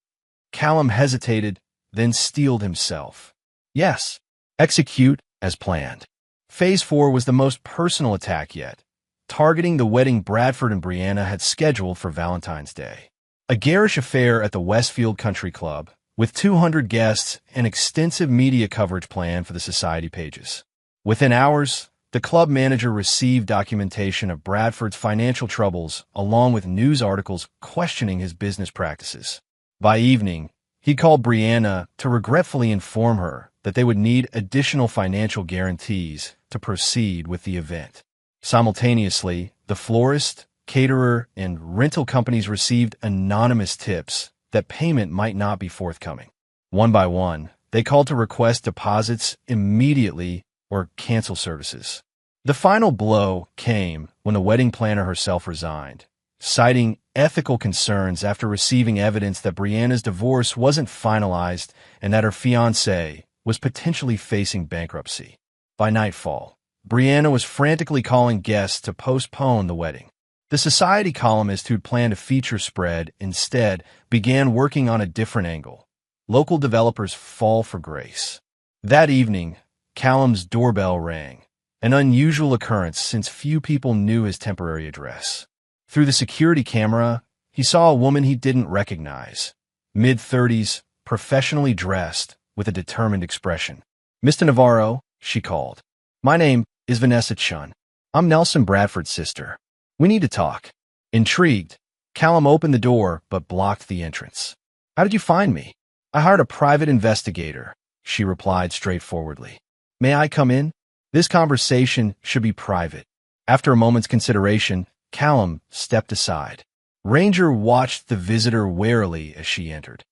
Callum hesitated, then steeled himself. Yes, execute as planned. Phase 4 was the most personal attack yet, targeting the wedding Bradford and Brianna had scheduled for Valentine's Day. A garish affair at the Westfield Country Club, with 200 guests and extensive media coverage planned for the society pages. Within hours, the club manager received documentation of Bradford's financial troubles along with news articles questioning his business practices. By evening, he called Brianna to regretfully inform her that they would need additional financial guarantees to proceed with the event. Simultaneously, the florist, caterer, and rental companies received anonymous tips that payment might not be forthcoming. One by one, they called to request deposits immediately or cancel services. The final blow came when the wedding planner herself resigned, citing ethical concerns after receiving evidence that Brianna's divorce wasn't finalized and that her fiancé was potentially facing bankruptcy. By nightfall, Brianna was frantically calling guests to postpone the wedding. The society columnist who'd planned a feature spread instead began working on a different angle. Local developers fall for grace. That evening, Callum's doorbell rang, an unusual occurrence since few people knew his temporary address. Through the security camera, he saw a woman he didn't recognize, mid-30s, professionally dressed, with a determined expression. Mr. Navarro, she called. My name is Vanessa Chun. I'm Nelson Bradford's sister. We need to talk. Intrigued, Callum opened the door but blocked the entrance. How did you find me? I hired a private investigator, she replied straightforwardly. May I come in? This conversation should be private. After a moment's consideration, Callum stepped aside. Ranger watched the visitor warily as she entered.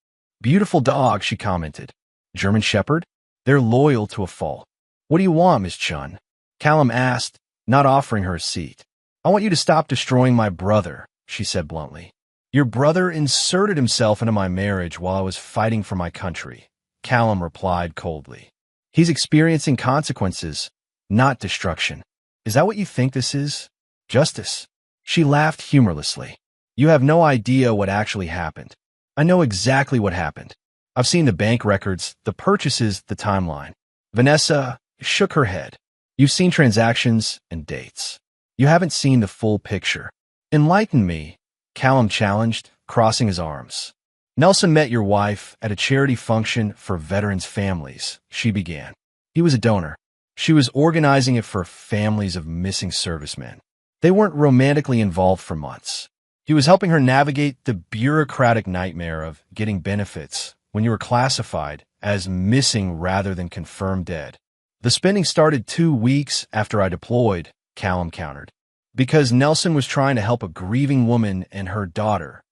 Beautiful dog, she commented. German Shepherd? They're loyal to a fault. What do you want, Miss Chun? Callum asked, not offering her a seat. I want you to stop destroying my brother, she said bluntly. Your brother inserted himself into my marriage while I was fighting for my country. Callum replied coldly. He's experiencing consequences, not destruction. Is that what you think this is? Justice? She laughed humorlessly. You have no idea what actually happened. I know exactly what happened. I've seen the bank records, the purchases, the timeline. Vanessa shook her head. You've seen transactions and dates. You haven't seen the full picture. Enlighten me, Callum challenged, crossing his arms. Nelson met your wife at a charity function for veterans' families, she began. He was a donor. She was organizing it for families of missing servicemen. They weren't romantically involved for months. He was helping her navigate the bureaucratic nightmare of getting benefits when you were classified as missing rather than confirmed dead. The spending started 2 weeks after I deployed, Callum countered, because Nelson was trying to help a grieving woman and her daughter.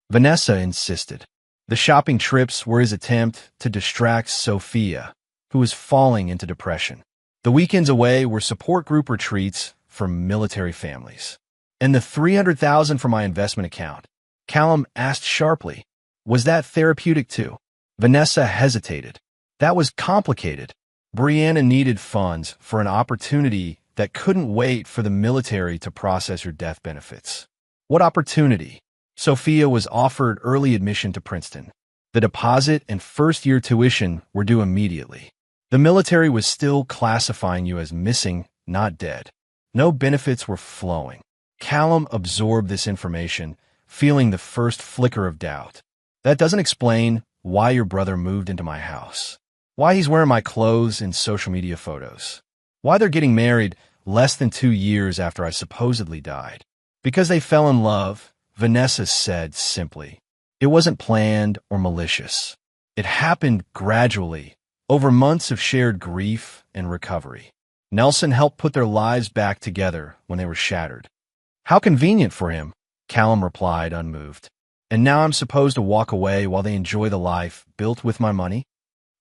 Vanessa insisted. The shopping trips were his attempt to distract Sophia, who was falling into depression. The weekends away were support group retreats for military families. And the $300,000 from my investment account, Callum asked sharply, was that therapeutic too? Vanessa hesitated. That was complicated. Brianna needed funds for an opportunity that couldn't wait for the military to process her death benefits. What opportunity? Sophia was offered early admission to Princeton. The deposit and first-year tuition were due immediately. The military was still classifying you as missing, not dead. No benefits were flowing. Callum absorbed this information, feeling the first flicker of doubt. That doesn't explain why your brother moved into my house. Why he's wearing my clothes in social media photos. Why they're getting married less than 2 years after I supposedly died. Because they fell in love, Vanessa said simply. It wasn't planned or malicious. It happened gradually, over months of shared grief and recovery. Nelson helped put their lives back together when they were shattered. How convenient for him, Callum replied, unmoved. And now I'm supposed to walk away while they enjoy the life built with my money?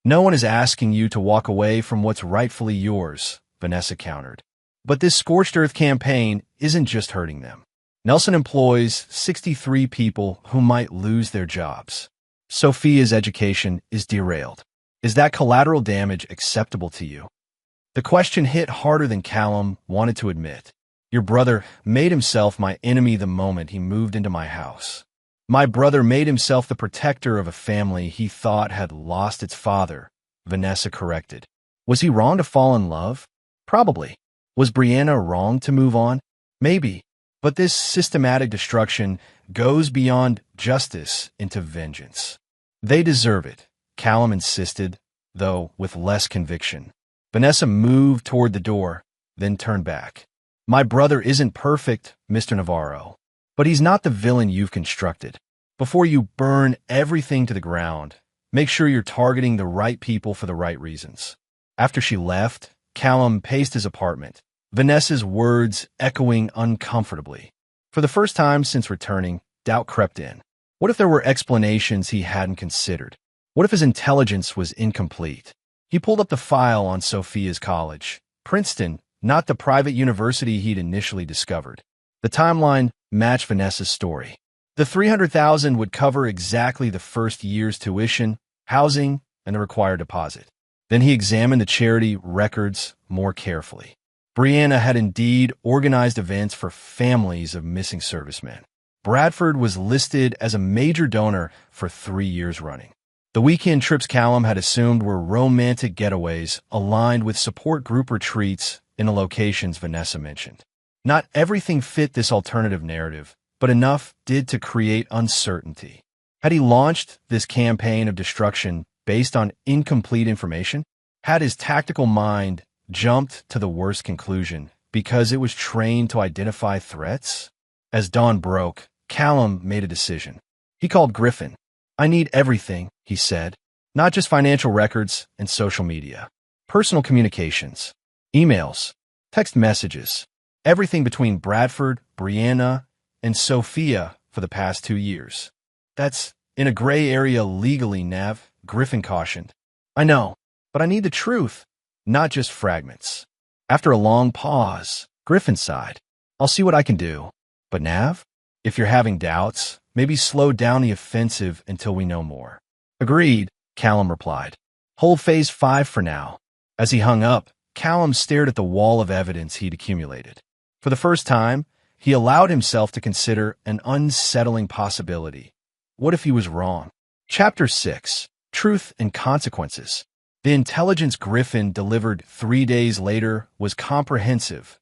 No one is asking you to walk away from what's rightfully yours, Vanessa countered. But this scorched earth campaign isn't just hurting them. Nelson employs 63 people who might lose their jobs. Sophia's education is derailed. Is that collateral damage acceptable to you? The question hit harder than Callum wanted to admit. Your brother made himself my enemy the moment he moved into my house. My brother made himself the protector of a family he thought had lost its father, Vanessa corrected. Was he wrong to fall in love? Probably. Was Brianna wrong to move on? Maybe. But this systematic destruction goes beyond justice into vengeance. They deserve it, Callum insisted, though with less conviction. Vanessa moved toward the door, then turned back. My brother isn't perfect, Mr. Navarro, but he's not the villain you've constructed. Before you burn everything to the ground, make sure you're targeting the right people for the right reasons. After she left, Callum paced his apartment, Vanessa's words echoing uncomfortably. For the first time since returning, doubt crept in. What if there were explanations he hadn't considered? What if his intelligence was incomplete? He pulled up the file on Sophia's college, Princeton, not the private university he'd initially discovered. The timeline matched Vanessa's story. The $300,000 would cover exactly the first year's tuition, housing, and the required deposit. Then he examined the charity records more carefully. Brianna had indeed organized events for families of missing servicemen. Bradford was listed as a major donor for 3 years running. The weekend trips Callum had assumed were romantic getaways aligned with support group retreats in the locations Vanessa mentioned. Not everything fit this alternative narrative, but enough did to create uncertainty. Had he launched this campaign of destruction based on incomplete information? Had his tactical mind jumped to the worst conclusion because it was trained to identify threats? As dawn broke, Callum made a decision. He called Griffin. I need everything, he said. Not just financial records and social media. Personal communications, emails, text messages, everything between Bradford, Brianna, and Sophia for the past 2 years. That's in a gray area legally, Nav, Griffin cautioned. I know, but I need the truth, not just fragments. After a long pause, Griffin sighed. I'll see what I can do. But Nav, if you're having doubts, maybe slow down the offensive until we know more. Agreed, Callum replied. Hold phase 5 for now. As he hung up, Callum stared at the wall of evidence he'd accumulated. For the first time, he allowed himself to consider an unsettling possibility. What if he was wrong? Chapter 6. Truth and Consequences. The intelligence Griffin delivered 3 days later was comprehensive.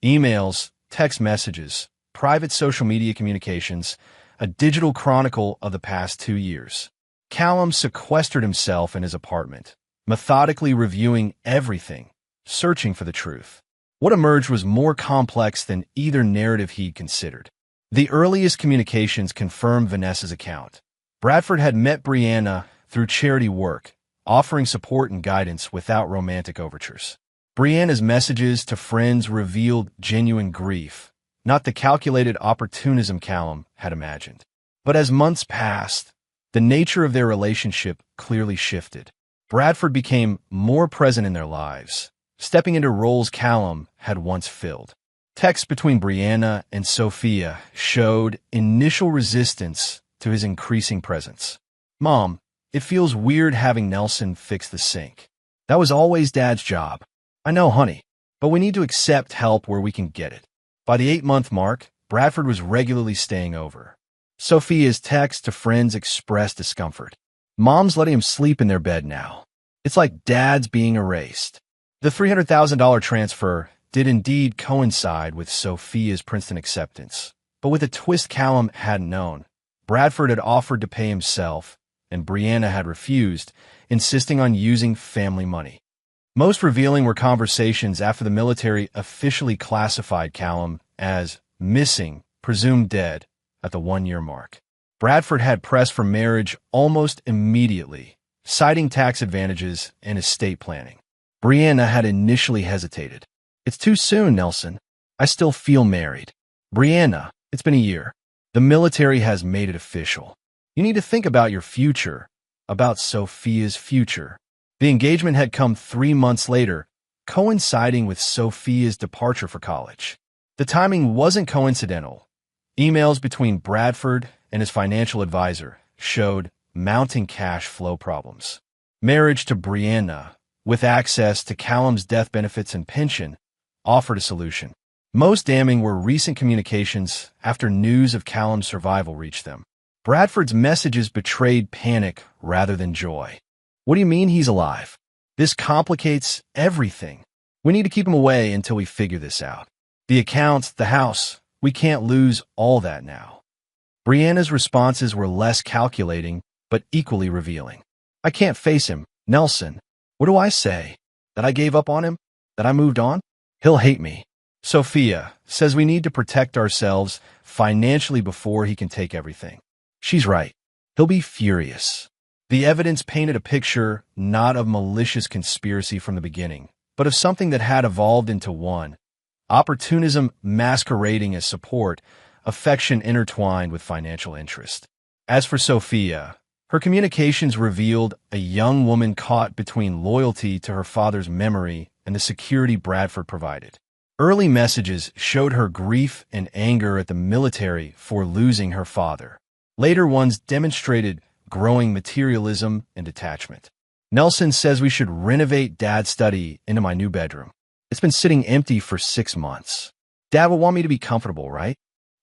Emails, text messages, private social media communications, a digital chronicle of the past 2 years. Callum sequestered himself in his apartment, methodically reviewing everything, searching for the truth. What emerged was more complex than either narrative he'd considered. The earliest communications confirmed Vanessa's account. Bradford had met Brianna through charity work, offering support and guidance without romantic overtures. Brianna's messages to friends revealed genuine grief, not the calculated opportunism Callum had imagined. But as months passed, the nature of their relationship clearly shifted. Bradford became more present in their lives, stepping into roles Callum had once filled. Texts between Brianna and Sophia showed initial resistance to his increasing presence. "Mom, it feels weird having Nelson fix the sink. That was always Dad's job. I know, honey, but we need to accept help where we can get it." By the 8-month mark, Bradford was regularly staying over. Sophia's texts to friends expressed discomfort. "Mom's letting him sleep in their bed now. It's like Dad's being erased." The $300,000 transfer did indeed coincide with Sophia's Princeton acceptance, but with a twist Callum hadn't known. Bradford had offered to pay himself, and Brianna had refused, insisting on using family money. Most revealing were conversations after the military officially classified Callum as missing, presumed dead, at the 1-year mark. Bradford had pressed for marriage almost immediately, citing tax advantages and estate planning. Brianna had initially hesitated. "It's too soon, Nelson. I still feel married." "Brianna, it's been a year. The military has made it official. You need to think about your future, about Sophia's future." The engagement had come 3 months later, coinciding with Sophia's departure for college. The timing wasn't coincidental. Emails between Bradford and his financial advisor showed mounting cash flow problems. Marriage to Brianna, with access to Callum's death benefits and pension, offered a solution. Most damning were recent communications after news of Callum's survival reached them. Bradford's messages betrayed panic rather than joy. "What do you mean he's alive? This complicates everything. We need to keep him away until we figure this out. The accounts, the house, we can't lose all that now." Brianna's responses were less calculating, but equally revealing. "I can't face him, Nelson. What do I say? That I gave up on him? That I moved on? He'll hate me." Sophia says we need to protect ourselves financially before he can take everything. She's right. He'll be furious. The evidence painted a picture not of malicious conspiracy from the beginning, but of something that had evolved into one. Opportunism masquerading as support, affection intertwined with financial interest. As for Sophia, her communications revealed a young woman caught between loyalty to her father's memory and the security Bradford provided. Early messages showed her grief and anger at the military for losing her father. Later ones demonstrated growing materialism and detachment. "Nelson says we should renovate Dad's study into my new bedroom. It's been sitting empty for 6 months. Dad will want me to be comfortable, right?"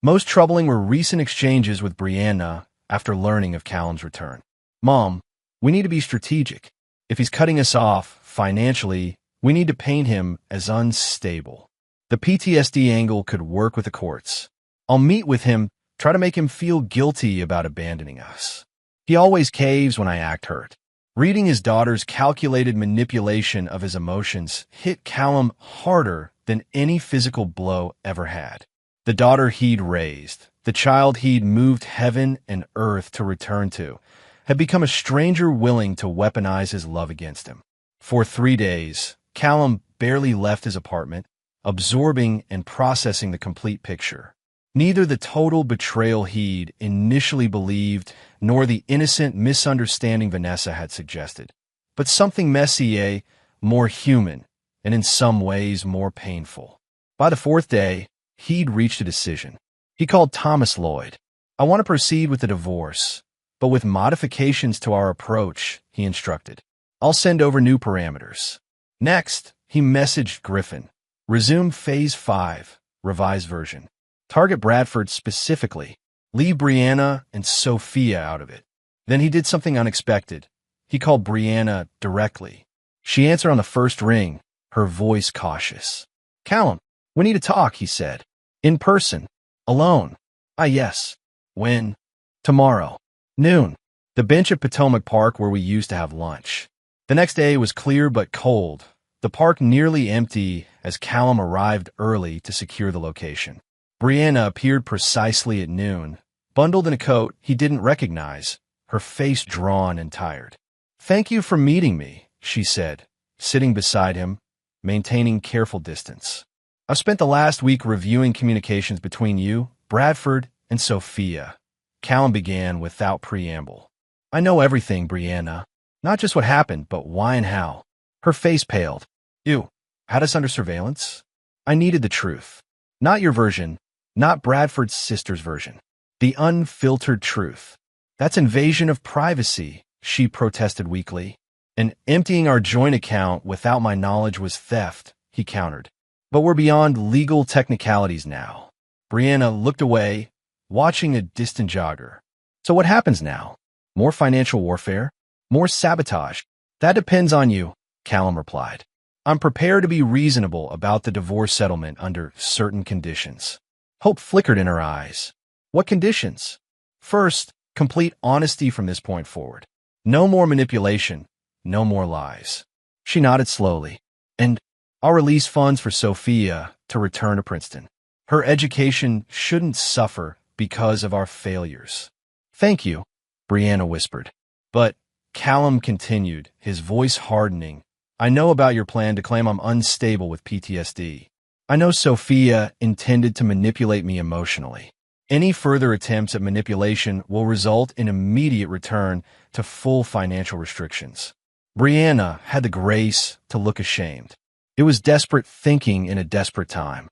Most troubling were recent exchanges with Brianna after learning of Callum's return. "Mom, we need to be strategic. If he's cutting us off financially, we need to paint him as unstable. The PTSD angle could work with the courts. I'll meet with him, try to make him feel guilty about abandoning us. He always caves when I act hurt." Reading his daughter's calculated manipulation of his emotions hit Callum harder than any physical blow ever had. The daughter he'd raised, the child he'd moved heaven and earth to return to, had become a stranger willing to weaponize his love against him. For 3 days, Callum barely left his apartment, absorbing and processing the complete picture. Neither the total betrayal he'd initially believed nor the innocent misunderstanding Vanessa had suggested, but something messier, more human, and in some ways more painful. By the 4th day, he'd reached a decision. He called Thomas Lloyd. "I want to proceed with the divorce, but with modifications to our approach," he instructed. I'll send over new parameters. Next, he messaged Griffin. Resume Phase 5, revised version. Target Bradford specifically. Leave Brianna and Sophia out of it. Then he did something unexpected. He called Brianna directly. She answered on the first ring, her voice cautious. Callum, we need to talk, he said. In person. Alone. Ah, yes. When? Tomorrow. Noon. The bench at Potomac Park where we used to have lunch. The next day was clear but cold. The park nearly empty as Callum arrived early to secure the location. Brianna appeared precisely at noon, bundled in a coat he didn't recognize, her face drawn and tired. Thank you for meeting me, she said, sitting beside him, maintaining careful distance. I've spent the last week reviewing communications between you, Bradford, and Sophia. Callum began without preamble. I know everything, Brianna. Not just what happened, but why and how. Her face paled. You had us under surveillance? I needed the truth. Not your version, not Bradford's sister's version. The unfiltered truth. That's invasion of privacy, she protested weakly. And emptying our joint account without my knowledge was theft, he countered. But we're beyond legal technicalities now. Brianna looked away, watching a distant jogger. So what happens now? More financial warfare? More sabotage? That depends on you, Callum replied. I'm prepared to be reasonable about the divorce settlement under certain conditions. Hope flickered in her eyes. What conditions? First, complete honesty from this point forward. No more manipulation, no more lies. She nodded slowly. And I'll release funds for Sophia to return to Princeton. Her education shouldn't suffer because of our failures. Thank you, Brianna whispered. But Callum continued, his voice hardening. I know about your plan to claim I'm unstable with PTSD. I know Sophia intended to manipulate me emotionally. Any further attempts at manipulation will result in immediate return to full financial restrictions. Brianna had the grace to look ashamed. It was desperate thinking in a desperate time.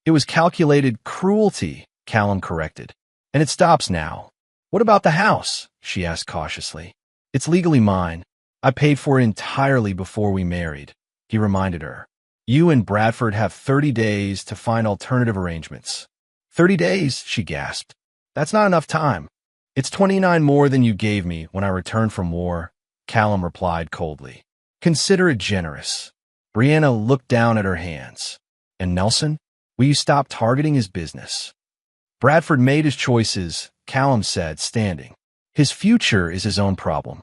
It was calculated cruelty, Callum corrected. And it stops now. What about the house? She asked cautiously. It's legally mine. I paid for it entirely before we married, he reminded her. You and Bradford have 30 days to find alternative arrangements. 30 days, she gasped. That's not enough time. It's 29 more than you gave me when I returned from war, Callum replied coldly. Consider it generous. Brianna looked down at her hands. And Nelson? Will you stop targeting his business? Bradford made his choices, Callum said, standing. His future is his own problem.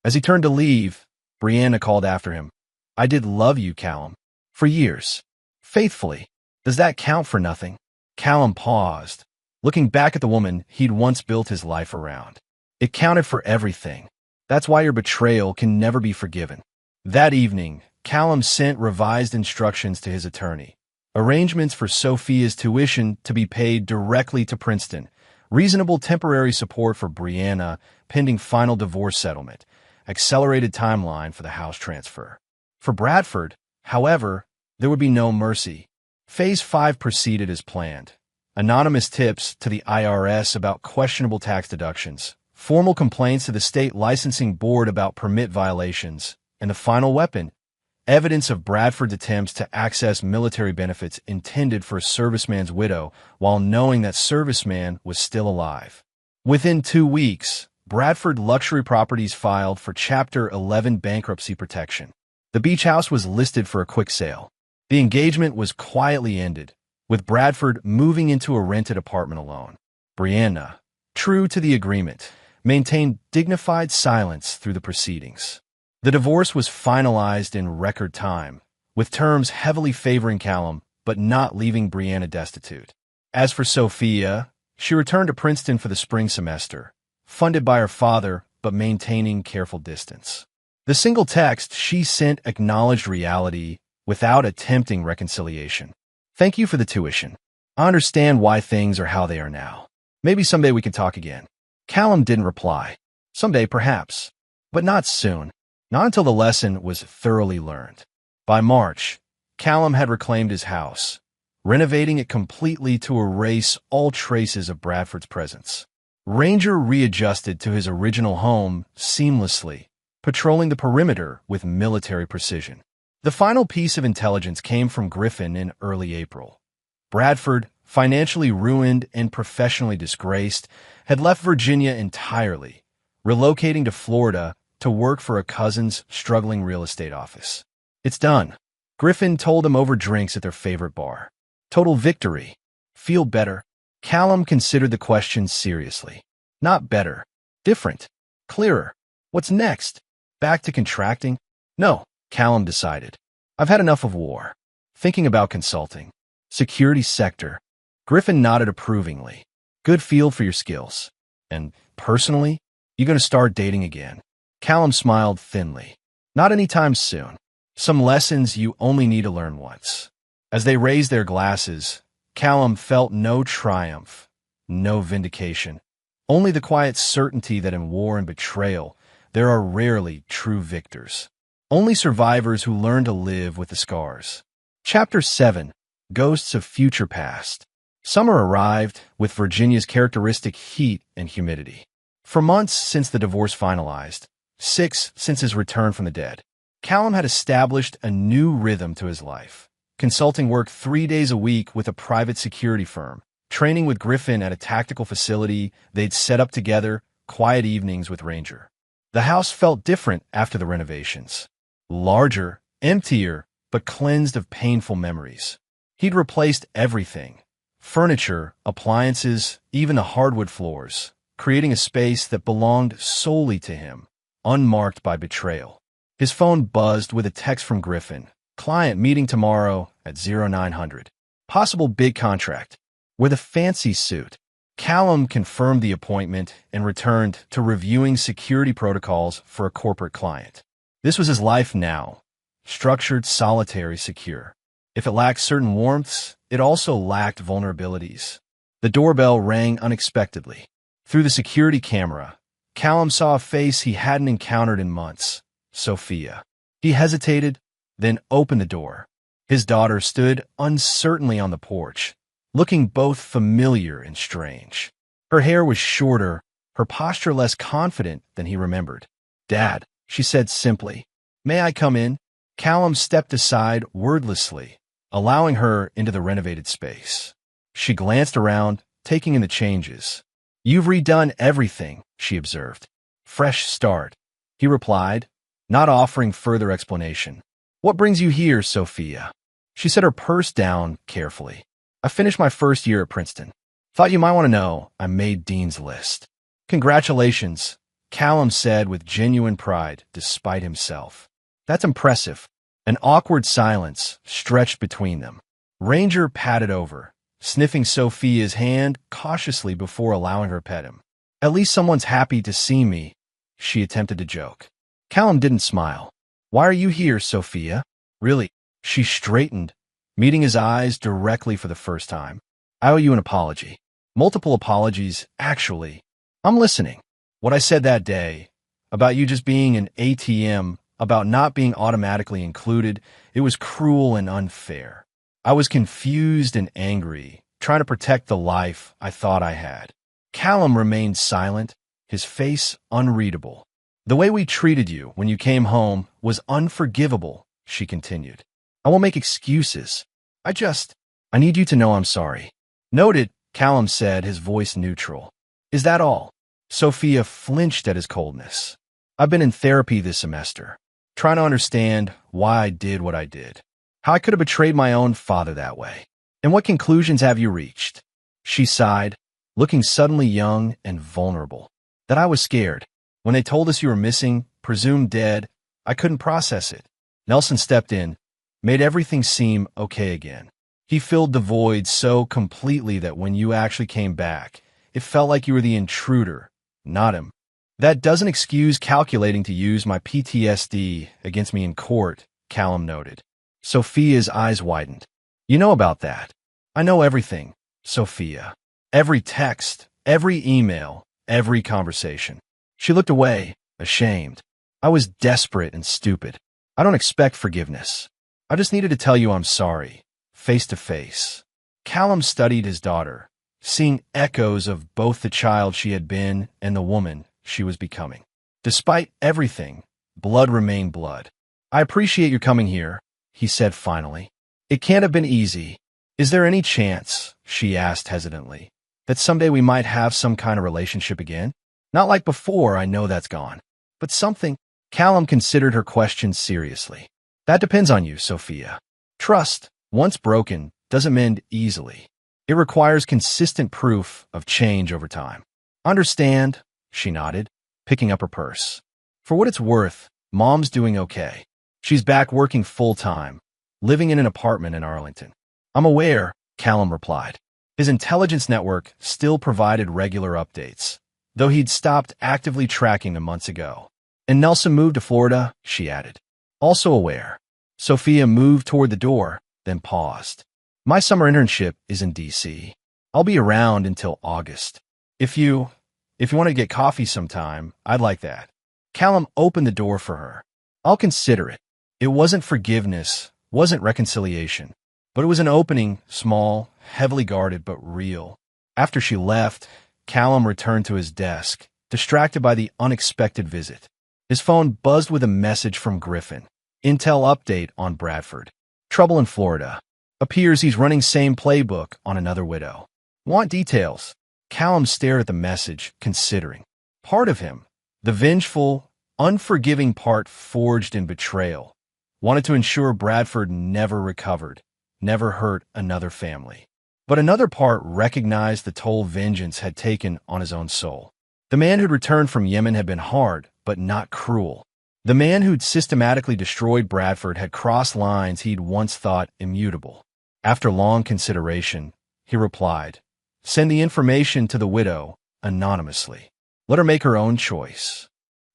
As he turned to leave, Brianna called after him. I did love you, Callum. For years. Faithfully. Does that count for nothing? Callum paused, looking back at the woman he'd once built his life around. It counted for everything. That's why your betrayal can never be forgiven. That evening, Callum sent revised instructions to his attorney. Arrangements for Sophia's tuition to be paid directly to Princeton. Reasonable temporary support for Brianna pending final divorce settlement. Accelerated timeline for the house transfer. For Bradford, however, there would be no mercy. Phase 5 proceeded as planned. Anonymous tips to the IRS about questionable tax deductions, formal complaints to the state licensing board about permit violations, and the final weapon, evidence of Bradford's attempts to access military benefits intended for a serviceman's widow while knowing that serviceman was still alive. Within 2 weeks, Bradford Luxury Properties filed for Chapter 11 bankruptcy protection. The beach house was listed for a quick sale. The engagement was quietly ended, with Bradford moving into a rented apartment alone. Brianna, true to the agreement, maintained dignified silence through the proceedings. The divorce was finalized in record time, with terms heavily favoring Callum but not leaving Brianna destitute. As for Sophia, she returned to Princeton for the spring semester, funded by her father but maintaining careful distance. The single text she sent acknowledged reality without attempting reconciliation. Thank you for the tuition. I understand why things are how they are now. Maybe someday we can talk again. Callum didn't reply. Someday, perhaps. But not soon. Not until the lesson was thoroughly learned. By March, Callum had reclaimed his house, renovating it completely to erase all traces of Bradford's presence. Ranger readjusted to his original home seamlessly, patrolling the perimeter with military precision. The final piece of intelligence came from Griffin in early April. Bradford, financially ruined and professionally disgraced, had left Virginia entirely, relocating to Florida to work for a cousin's struggling real estate office. "It's done," Griffin told him over drinks at their favorite bar. "Total victory. Feel better?" Callum considered the question seriously. "Not better. Different. Clearer. What's next? Back to contracting?" "No," Callum decided. "I've had enough of war. Thinking about consulting. Security sector." Griffin nodded approvingly. "Good field for your skills. And personally, you gonna start dating again?" Callum smiled thinly. "Not anytime soon. Some lessons you only need to learn once." As they raised their glasses, Callum felt no triumph, no vindication, only the quiet certainty that in war and betrayal, there are rarely true victors. Only survivors who learn to live with the scars. Chapter 7. Ghosts of Future Past. Summer arrived with Virginia's characteristic heat and humidity. For months since the divorce finalized, 6 since his return from the dead, Callum had established a new rhythm to his life. Consulting work 3 days a week with a private security firm, training with Griffin at a tactical facility they'd set up together, quiet evenings with Ranger. The house felt different after the renovations. Larger, emptier, but cleansed of painful memories. He'd replaced everything. Furniture, appliances, even the hardwood floors, creating a space that belonged solely to him, unmarked by betrayal. His phone buzzed with a text from Griffin. "Client meeting tomorrow at 0900. Possible big contract." With a fancy suit, Callum confirmed the appointment and returned to reviewing security protocols for a corporate client. This was his life now. Structured, solitary, secure. If it lacked certain warmths, it also lacked vulnerabilities. The doorbell rang unexpectedly. Through the security camera, Callum saw a face he hadn't encountered in months. Sophia. He hesitated, then opened the door. His daughter stood uncertainly on the porch, looking both familiar and strange. Her hair was shorter, her posture less confident than he remembered. "Dad," she said simply. "May I come in?" Callum stepped aside wordlessly, allowing her into the renovated space. She glanced around, taking in the changes. "You've redone everything," she observed. "Fresh start," he replied, not offering further explanation. "What brings you here, Sophia?" She set her purse down carefully. "I finished my first year at Princeton. Thought you might want to know I made Dean's List." "Congratulations," Callum said with genuine pride despite himself. "That's impressive." An awkward silence stretched between them. Ranger patted over, sniffing Sophia's hand cautiously before allowing her pet him. "At least someone's happy to see me," she attempted to joke. Callum didn't smile. "Why are you here, Sophia?" "Really?" She straightened, meeting his eyes directly for the first time. "I owe you an apology. Multiple apologies, actually. I'm listening. What I said that day, about you just being an ATM, about not being automatically included, it was cruel and unfair. I was confused and angry, trying to protect the life I thought I had." Callum remained silent, his face unreadable. "The way we treated you when you came home was unforgivable," she continued. "I won't make excuses. I need you to know I'm sorry." "Noted," Callum said, his voice neutral. "Is that all?" Sophia flinched at his coldness. "I've been in therapy this semester, trying to understand why I did what I did, how I could have betrayed my own father that way. And what conclusions have you reached?" She sighed, looking suddenly young and vulnerable. "That I was scared. When they told us you were missing, presumed dead, I couldn't process it." Nelson stepped in, made everything seem okay again. He filled the void so completely that when you actually came back, it felt like you were the intruder, not him. "That doesn't excuse calculating to use my PTSD against me in court," Callum noted. Sophia's eyes widened. "You know about that." "I know everything, Sophia. Every text, every email, every conversation." She looked away, ashamed. "I was desperate and stupid. I don't expect forgiveness. I just needed to tell you I'm sorry, face to face." Callum studied his daughter, seeing echoes of both the child she had been and the woman she was becoming. Despite everything, blood remained blood. "I appreciate your coming here," he said finally. "It can't have been easy. Is there any chance," she asked hesitantly, "that someday we might have some kind of relationship again? Not like before, I know that's gone. But something—" Callum considered her question seriously. "That depends on you, Sophia. Trust, once broken, doesn't mend easily. It requires consistent proof of change over time." "Understand," she nodded, picking up her purse. "For what it's worth, Mom's doing okay. She's back working full-time, living in an apartment in Arlington." "I'm aware," Callum replied. His intelligence network still provided regular updates, though he'd stopped actively tracking them months ago. "And Nelson moved to Florida," she added. "Also aware." Sophia moved toward the door, then paused. "My summer internship is in D.C. I'll be around until August. If you want to get coffee sometime, I'd like that." Callum opened the door for her. "I'll consider it." It wasn't forgiveness, wasn't reconciliation, but it was an opening, small, heavily guarded, but real. After she left, Callum returned to his desk, distracted by the unexpected visit. His phone buzzed with a message from Griffin. "Intel update on Bradford. Trouble in Florida. Appears he's running same playbook on another widow. Want details?" Callum stared at the message, considering. Part of him, the vengeful, unforgiving part forged in betrayal, wanted to ensure Bradford never recovered, never hurt another family. But another part recognized the toll vengeance had taken on his own soul. The man who'd returned from Yemen had been hard, but not cruel. The man who'd systematically destroyed Bradford had crossed lines he'd once thought immutable. After long consideration, he replied, "Send the information to the widow, anonymously. Let her make her own choice."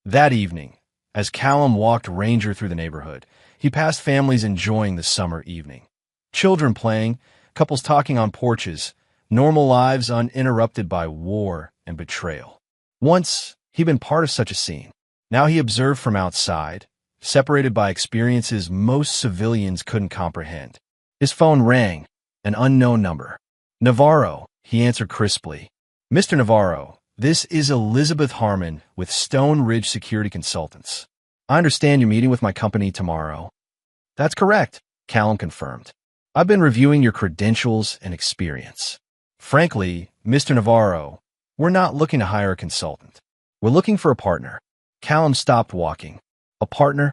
That evening, as Callum walked Ranger through the neighborhood, he passed families enjoying the summer evening. Children playing, couples talking on porches, normal lives uninterrupted by war and betrayal. Once, he'd been part of such a scene. Now he observed from outside, separated by experiences most civilians couldn't comprehend. His phone rang, an unknown number. "Navarro," he answered crisply. "Mr. Navarro, this is Elizabeth Harmon with Stone Ridge Security Consultants. I understand you're meeting with my company tomorrow." "That's correct," Callum confirmed. "I've been reviewing your credentials and experience. Frankly, Mr. Navarro, we're not looking to hire a consultant. We're looking for a partner." Callum stopped walking. "A partner?"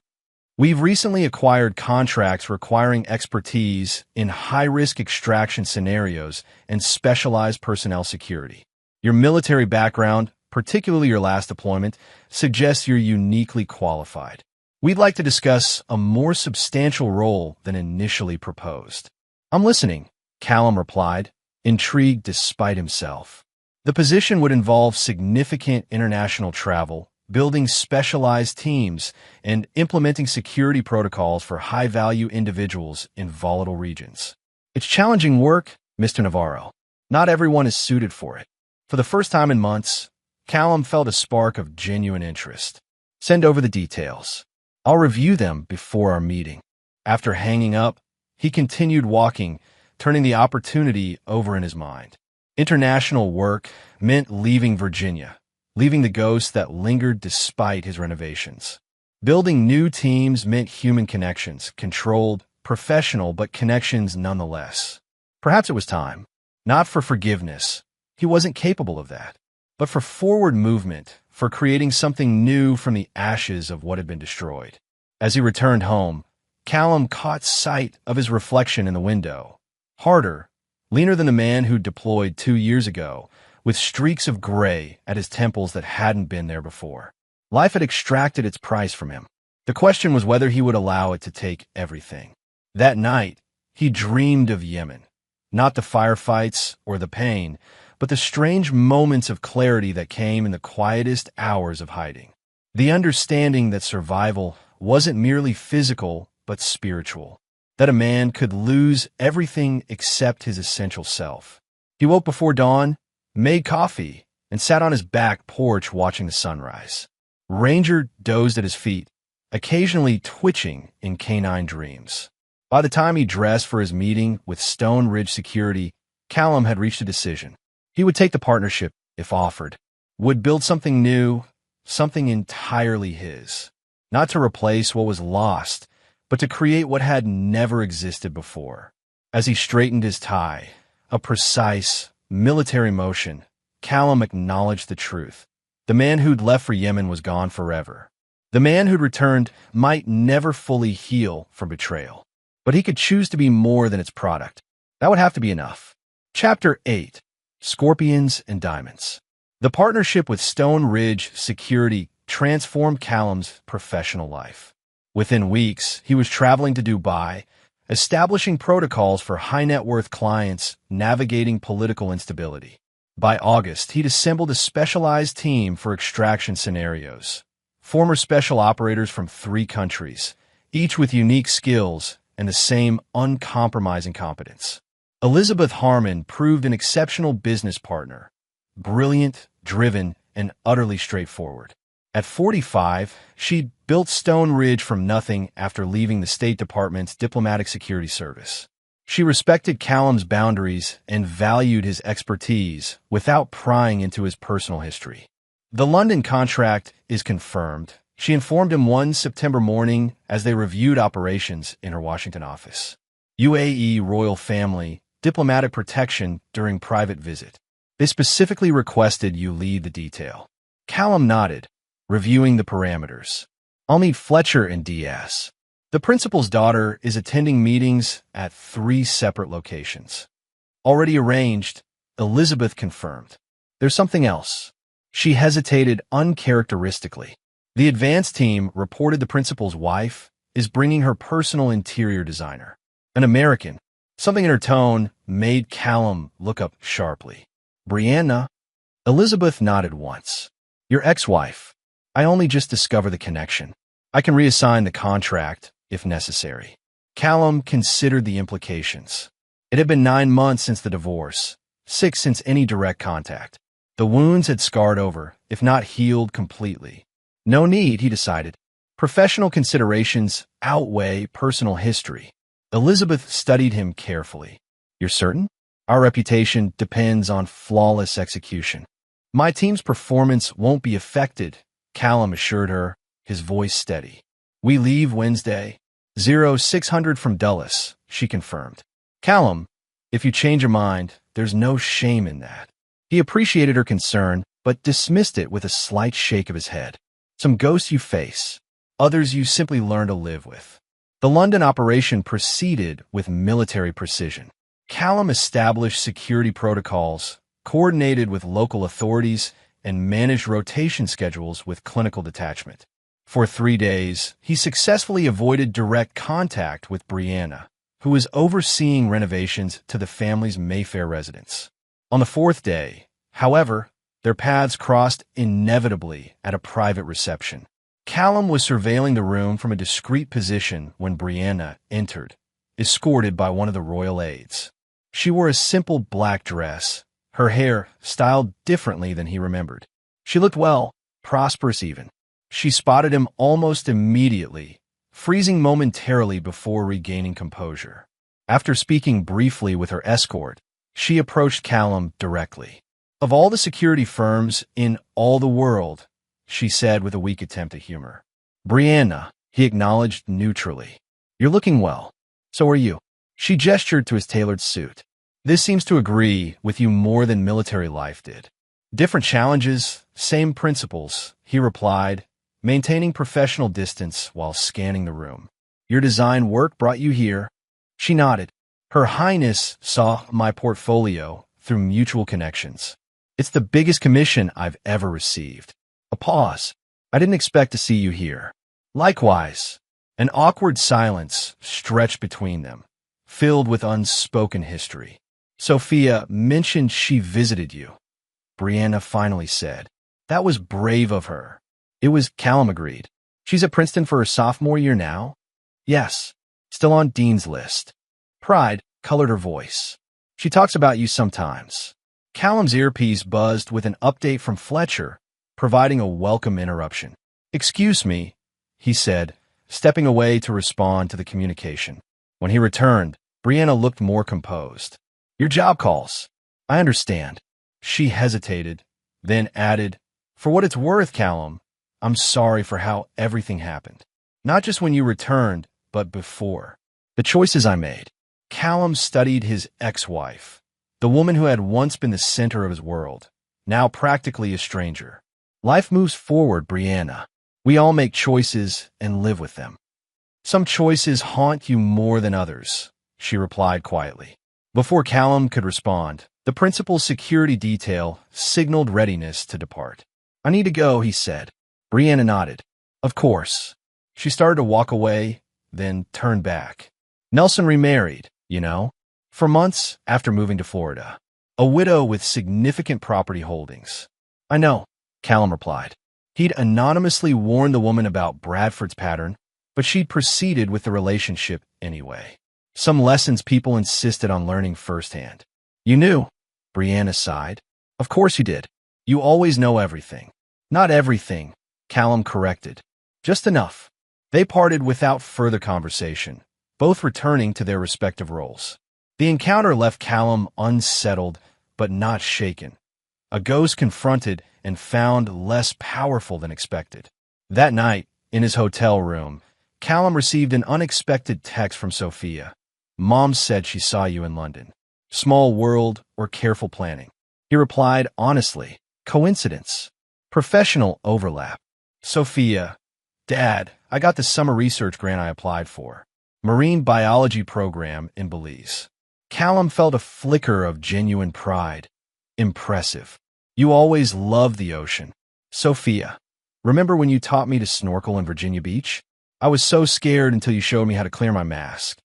"We've recently acquired contracts requiring expertise in high-risk extraction scenarios and specialized personnel security. Your military background, particularly your last deployment, suggests you're uniquely qualified. We'd like to discuss a more substantial role than initially proposed." "I'm listening," Callum replied, intrigued despite himself. The position would involve significant international travel, building specialized teams, and implementing security protocols for high-value individuals in volatile regions. "It's challenging work, Mr. Navarro. Not everyone is suited for it." For the first time in months, Callum felt a spark of genuine interest. "Send over the details. I'll review them before our meeting." After hanging up, he continued walking, turning the opportunity over in his mind. International work meant leaving Virginia, leaving the ghost that lingered despite his renovations. Building new teams meant human connections, controlled, professional, but connections nonetheless. Perhaps it was time, not for forgiveness, he wasn't capable of that, but for forward movement, for creating something new from the ashes of what had been destroyed. As he returned home, Callum caught sight of his reflection in the window. Harder, leaner than the man who deployed 2 years ago, with streaks of gray at his temples that hadn't been there before. Life had extracted its price from him. The question was whether he would allow it to take everything. That night, he dreamed of Yemen. Not the firefights or the pain, but the strange moments of clarity that came in the quietest hours of hiding. The understanding that survival wasn't merely physical, but spiritual. That a man could lose everything except his essential self. He woke before dawn, made coffee, and sat on his back porch watching the sunrise. Ranger dozed at his feet, occasionally twitching in canine dreams. By the time he dressed for his meeting with Stone Ridge Security, Callum had reached a decision. He would take the partnership if offered, would build something new, something entirely his. not to replace what was lost, but to create what had never existed before. As he straightened his tie, a precise, military motion, Callum acknowledged the truth. The man who'd left for Yemen was gone forever. The man who'd returned might never fully heal from betrayal, but he could choose to be more than its product. That would have to be enough. Chapter 8. Scorpions and Diamonds. The partnership with Stone Ridge Security transformed Callum's professional life. Within weeks, he was traveling to Dubai, establishing protocols for high-net-worth clients navigating political instability. By August, he'd assembled a specialized team for extraction scenarios. Former special operators from 3 countries, each with unique skills and the same uncompromising competence. Elizabeth Harmon proved an exceptional business partner, brilliant, driven, and utterly straightforward. At 45, she'd built Stone Ridge from nothing after leaving the State Department's Diplomatic Security Service. She respected Callum's boundaries and valued his expertise without prying into his personal history. The London contract is confirmed, she informed him one September morning as they reviewed operations in her Washington office. UAE royal family, diplomatic protection during private visit. They specifically requested you lead the detail. Callum nodded, reviewing the parameters. I'll meet Fletcher and DS. The principal's daughter is attending meetings at 3 separate locations. Already arranged, Elizabeth confirmed. There's something else. She hesitated uncharacteristically. The advance team reported the principal's wife is bringing her personal interior designer, an American. Something in her tone made Callum look up sharply. Brianna? Elizabeth nodded once. Your ex-wife. I only just discovered the connection. I can reassign the contract if necessary. Callum considered the implications. It had been 9 months since the divorce, 6 since any direct contact. The wounds had scarred over, if not healed completely. No need, he decided. Professional considerations outweigh personal history. Elizabeth studied him carefully. You're certain? Our reputation depends on flawless execution. My team's performance won't be affected, Callum assured her, his voice steady. We leave Wednesday. 0600 from Dulles, she confirmed. Callum, if you change your mind, there's no shame in that. He appreciated her concern, but dismissed it with a slight shake of his head. Some ghosts you face, others you simply learn to live with. The London operation proceeded with military precision. Callum established security protocols, coordinated with local authorities, and managed rotation schedules with clinical detachment. For 3 days, he successfully avoided direct contact with Brianna, who was overseeing renovations to the family's Mayfair residence. On the 4th day, however, their paths crossed inevitably at a private reception. Callum was surveilling the room from a discreet position when Brianna entered, escorted by one of the royal aides. She wore a simple black dress, her hair styled differently than he remembered. She looked well, prosperous even. She spotted him almost immediately, freezing momentarily before regaining composure. After speaking briefly with her escort, she approached Callum directly. Of all the security firms in all the world, she said with a weak attempt at humor. Brianna, he acknowledged neutrally. You're looking well. So are you. She gestured to his tailored suit. This seems to agree with you more than military life did. Different challenges, same principles, he replied, maintaining professional distance while scanning the room. Your design work brought you here. She nodded. Her Highness saw my portfolio through mutual connections. It's the biggest commission I've ever received. A pause. I didn't expect to see you here. Likewise. An awkward silence stretched between them, filled with unspoken history. Sophia mentioned she visited you. Brianna finally said. That was brave of her. It was, Callum agreed. She's at Princeton for her sophomore year now? Yes. Still on Dean's list. Pride colored her voice. She talks about you sometimes. Callum's earpiece buzzed with an update from Fletcher, providing a welcome interruption. Excuse me, he said, stepping away to respond to the communication. When he returned, Brianna looked more composed. Your job calls. I understand. She hesitated, then added, For what it's worth, Callum, I'm sorry for how everything happened. Not just when you returned, but before. The choices I made. Callum studied his ex-wife, the woman who had once been the center of his world, now practically a stranger. Life moves forward, Brianna. We all make choices and live with them. Some choices haunt you more than others, she replied quietly. Before Callum could respond, the principal's security detail signaled readiness to depart. I need to go, he said. Brianna nodded. Of course. She started to walk away, then turned back. Nelson remarried, for months after moving to Florida. A widow with significant property holdings. I know, Callum replied. He'd anonymously warned the woman about Bradford's pattern, but she'd proceeded with the relationship anyway. Some lessons people insisted on learning firsthand. You knew, Brianna sighed. Of course you did. You always know everything. Not everything, Callum corrected. Just enough. They parted without further conversation, both returning to their respective roles. The encounter left Callum unsettled, but not shaken. A ghost confronted and found less powerful than expected. That night, in his hotel room, Callum received an unexpected text from Sophia. Mom said she saw you in London. Small world or careful planning? He replied honestly. Coincidence. Professional overlap. Sophia. Dad, I got the summer research grant I applied for. Marine biology program in Belize. Callum felt a flicker of genuine pride. Impressive. You always loved the ocean. Sophia. Remember when you taught me to snorkel in Virginia Beach? I was so scared until you showed me how to clear my mask.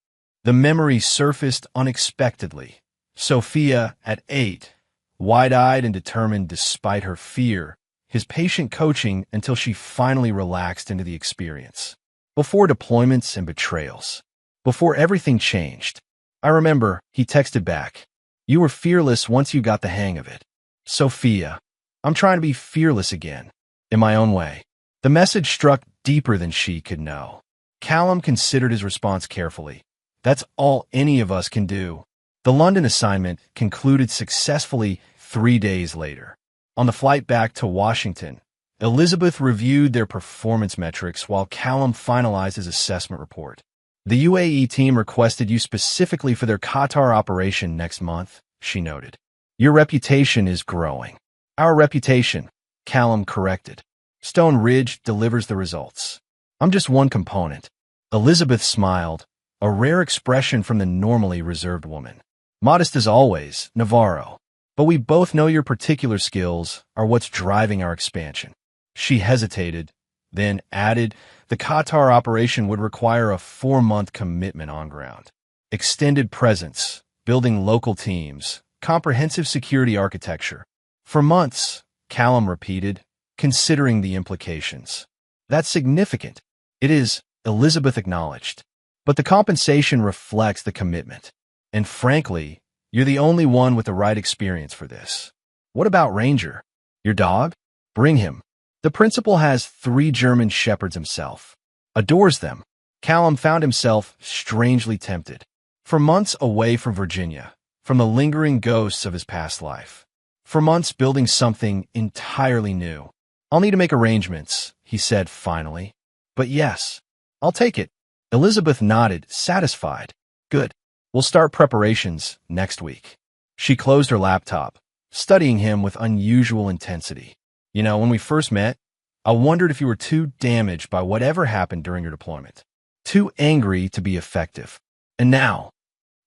The memory surfaced unexpectedly. Sophia, at 8, wide-eyed and determined despite her fear, his patient coaching until she finally relaxed into the experience. Before deployments and betrayals. Before everything changed. I remember, he texted back. You were fearless once you got the hang of it. Sophia, I'm trying to be fearless again. In my own way. The message struck deeper than she could know. Callum considered his response carefully. That's all any of us can do. The London assignment concluded successfully 3 days later. On the flight back to Washington, Elizabeth reviewed their performance metrics while Callum finalized his assessment report. The UAE team requested you specifically for their Qatar operation next month, she noted. Your reputation is growing. Our reputation, Callum corrected. Stone Ridge delivers the results. I'm just one component. Elizabeth smiled, a rare expression from the normally reserved woman. Modest as always, Navarro. But we both know your particular skills are what's driving our expansion. She hesitated, then added, the Qatar operation would require a 4-month commitment on ground. Extended presence, building local teams, comprehensive security architecture. For months, Callum repeated, considering the implications. That's significant. It is, Elizabeth acknowledged. But the compensation reflects the commitment. And frankly, you're the only one with the right experience for this. What about Ranger? Your dog? Bring him. The principal has 3 German shepherds himself. Adores them. Callum found himself strangely tempted. For months away from Virginia, from the lingering ghosts of his past life. For months building something entirely new. I'll need to make arrangements, he said finally. But yes, I'll take it. Elizabeth nodded, satisfied. Good. We'll start preparations next week. She closed her laptop, studying him with unusual intensity. When we first met, I wondered if you were too damaged by whatever happened during your deployment. Too angry to be effective. And now?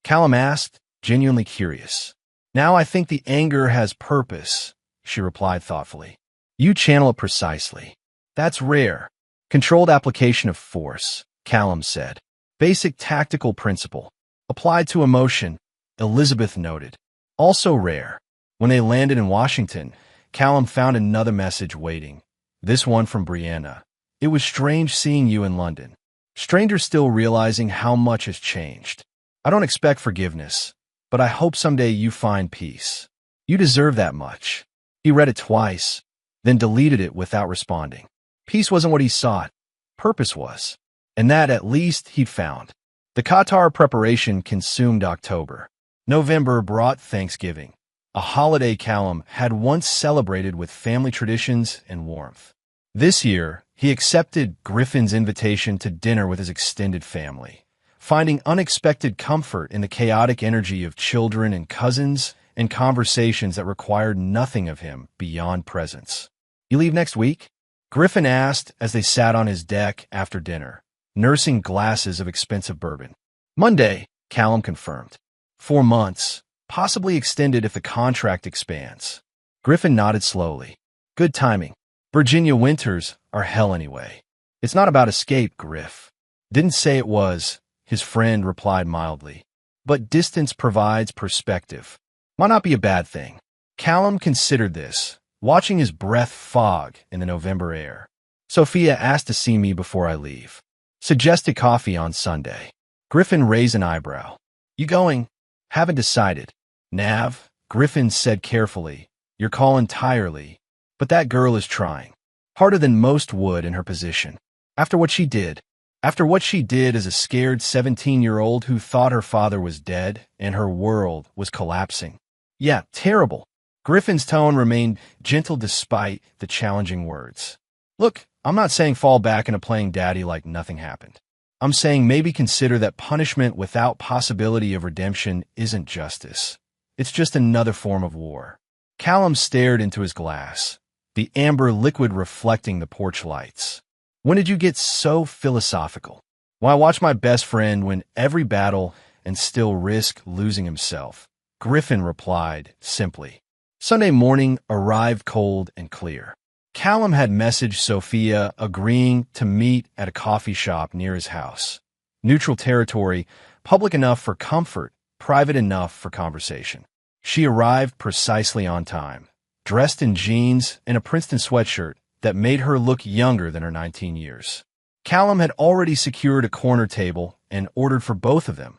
Callum asked, genuinely curious. Now I think the anger has purpose, she replied thoughtfully. You channel it precisely. That's rare. Controlled application of force, Callum said. Basic tactical principle. Applied to emotion, Elizabeth noted. Also rare. When they landed in Washington, Callum found another message waiting. This one from Brianna. It was strange seeing you in London. Stranger still realizing how much has changed. I don't expect forgiveness, but I hope someday you find peace. You deserve that much. He read it twice, then deleted it without responding. Peace wasn't what he sought. Purpose was. And that, at least, he'd found. The Qatar preparation consumed October. November brought Thanksgiving, a holiday Callum had once celebrated with family traditions and warmth. This year, he accepted Griffin's invitation to dinner with his extended family, finding unexpected comfort in the chaotic energy of children and cousins and conversations that required nothing of him beyond presence. "You leave next week?" Griffin asked as they sat on his deck after dinner, nursing glasses of expensive bourbon. "Monday," Callum confirmed. 4 months, possibly extended if the contract expands. Griffin nodded slowly. "Good timing. Virginia winters are hell anyway." "It's not about escape, Griff." "Didn't say it was," his friend replied mildly. "But distance provides perspective. Might not be a bad thing." Callum considered this, watching his breath fog in the November air. "Sophia asked to see me before I leave. Suggested coffee on Sunday." Griffin raised an eyebrow. "You going?" "Haven't decided." "Nav," Griffin said carefully, "you're calling entirely, but that girl is trying. Harder than most would in her position. After what she did as a scared 17-year-old who thought her father was dead and her world was collapsing. Yeah, terrible." Griffin's tone remained gentle despite the challenging words. "Look, I'm not saying fall back into playing daddy like nothing happened. I'm saying maybe consider that punishment without possibility of redemption isn't justice. It's just another form of war." Callum stared into his glass, the amber liquid reflecting the porch lights. "When did you get so philosophical?" "Why, watch my best friend win every battle and still risk losing himself," Griffin replied simply. Sunday morning arrived cold and clear. Callum had messaged Sophia agreeing to meet at a coffee shop near his house. Neutral territory, public enough for comfort, private enough for conversation. She arrived precisely on time, dressed in jeans and a Princeton sweatshirt that made her look younger than her 19 years. Callum had already secured a corner table and ordered for both of them,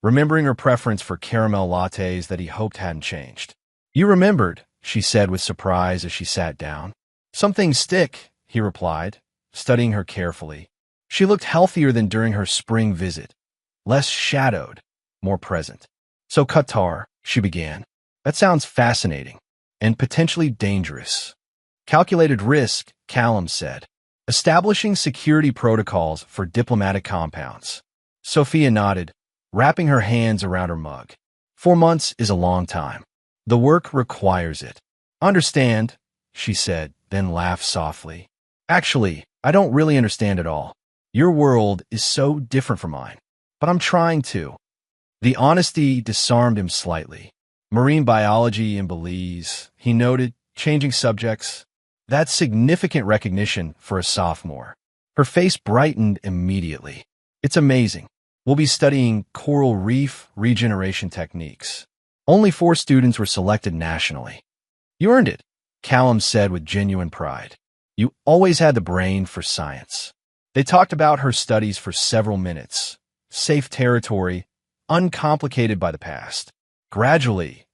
remembering her preference for caramel lattes that he hoped hadn't changed. "You remembered," she said with surprise as she sat down. "Some things stick," he replied, studying her carefully. She looked healthier than during her spring visit, less shadowed, more present. "So Qatar," she began. "That sounds fascinating and potentially dangerous." "Calculated risk," Callum said. "Establishing security protocols for diplomatic compounds." Sophia nodded, wrapping her hands around her mug. 4 months is a long time. The work requires it. "Understand," she said, then laughed softly. "Actually, I don't really understand at all. Your world is so different from mine, but I'm trying to." The honesty disarmed him slightly. "Marine biology in Belize," he noted, changing subjects. "That's significant recognition for a sophomore." Her face brightened immediately. "It's amazing. We'll be studying coral reef regeneration techniques." Only 4 students were selected nationally. "You earned it," Callum said with genuine pride. "You always had the brain for science." They talked about her studies for several minutes. Safe territory, uncomplicated by the past. Gradually,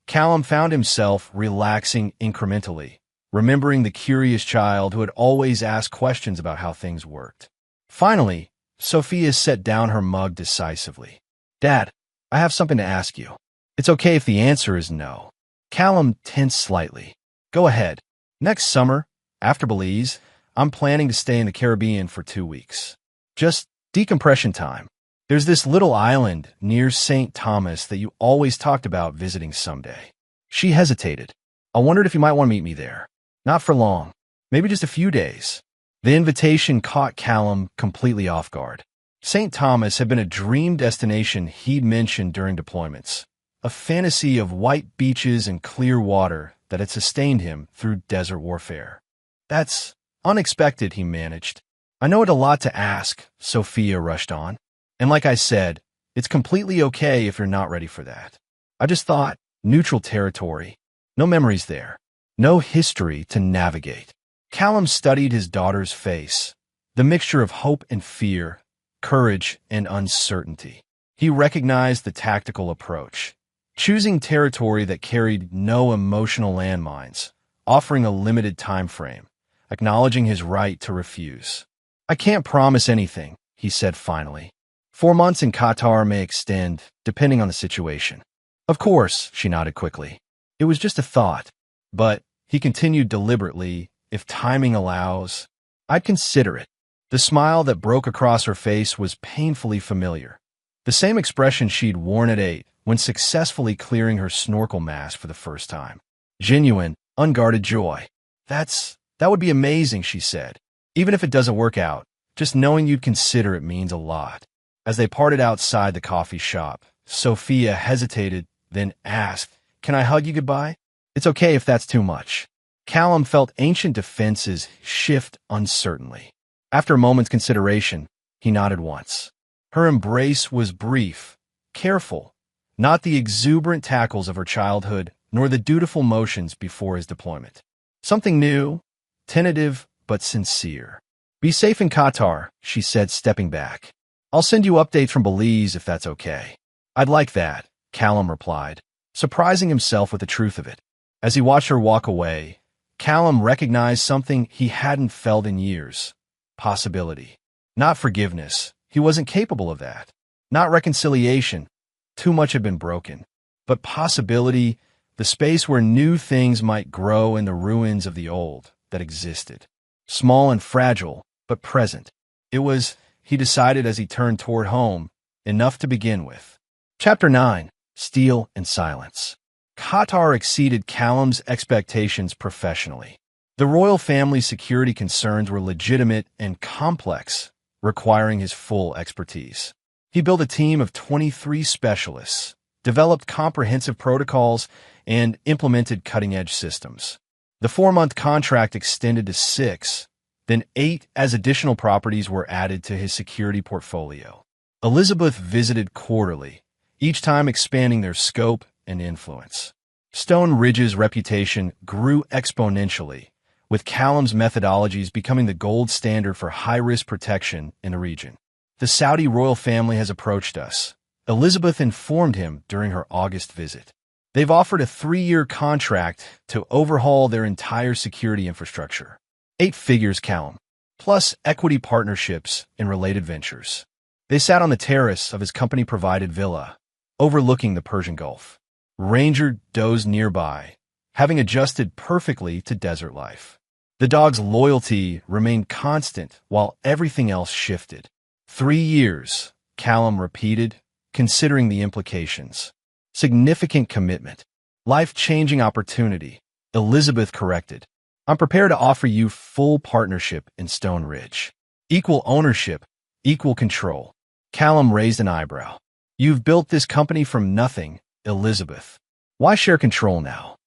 Callum found himself relaxing incrementally, remembering the curious child who had always asked questions about how things worked. Finally, Sophia set down her mug decisively. "Dad, I have something to ask you. It's okay if the answer is no." Callum tensed slightly. "Go ahead. Next summer, after Belize, I'm planning to stay in the Caribbean for 2 weeks. Just decompression time. There's this little island near St. Thomas that you always talked about visiting someday." She hesitated. "I wondered if you might want to meet me there. Not for long. Maybe just a few days." The invitation caught Callum completely off guard. St. Thomas had been a dream destination he'd mentioned during deployments, a fantasy of white beaches and clear water that had sustained him through desert warfare. "That's unexpected," he managed. "I know it's a lot to ask," Sophia rushed on. "And like I said, it's completely okay if you're not ready for that. I just thought, neutral territory. No memories there. No history to navigate." Callum studied his daughter's face, the mixture of hope and fear, courage and uncertainty. He recognized the tactical approach, choosing territory that carried no emotional landmines, offering a limited time frame, acknowledging his right to refuse. "I can't promise anything," he said finally. 4 months in Qatar may extend, depending on the situation. "Of course," she nodded quickly. "It was just a thought." But, he continued deliberately, if timing allows, I'd consider it. The smile that broke across her face was painfully familiar. The same expression she'd worn at 8 when successfully clearing her snorkel mask for the first time. Genuine, unguarded joy. That would be amazing, she said. Even if it doesn't work out, just knowing you'd consider it means a lot. As they parted outside the coffee shop, Sophia hesitated, then asked, "Can I hug you goodbye?" "It's okay if that's too much." Callum felt ancient defenses shift uncertainly. After a moment's consideration, he nodded once. Her embrace was brief, careful, not the exuberant tackles of her childhood, nor the dutiful motions before his deployment. Something new, tentative, but sincere. "Be safe in Qatar," she said, stepping back. "I'll send you updates from Belize if that's okay." "I'd like that," Callum replied, surprising himself with the truth of it. As he watched her walk away, Callum recognized something he hadn't felt in years. Possibility. Not forgiveness. He wasn't capable of that. Not reconciliation. Too much had been broken. But possibility, the space where new things might grow in the ruins of the old that existed. Small and fragile, but present. It was, he decided as he turned toward home, enough to begin with. Chapter 9. Steel and Silence. Qatar exceeded Callum's expectations professionally. The royal family's security concerns were legitimate and complex, requiring his full expertise. He built a team of 23 specialists, developed comprehensive protocols, and implemented cutting-edge systems. The 4-month contract extended to 6, then 8 as additional properties were added to his security portfolio. Elizabeth visited quarterly, each time expanding their scope and influence. Stone Ridge's reputation grew exponentially, with Callum's methodologies becoming the gold standard for high-risk protection in the region. "The Saudi royal family has approached us," Elizabeth informed him during her August visit. "They've offered a 3-year contract to overhaul their entire security infrastructure. 8 figures, Callum, plus equity partnerships in related ventures." They sat on the terrace of his company-provided villa, overlooking the Persian Gulf. Ranger dozed nearby, having adjusted perfectly to desert life. The dog's loyalty remained constant while everything else shifted. 3 years, Callum repeated, considering the implications. Significant commitment. Life-changing opportunity, Elizabeth corrected. "I'm prepared to offer you full partnership in Stone Ridge. Equal ownership, equal control." Callum raised an eyebrow. "You've built this company from nothing, Elizabeth. Why share control now?"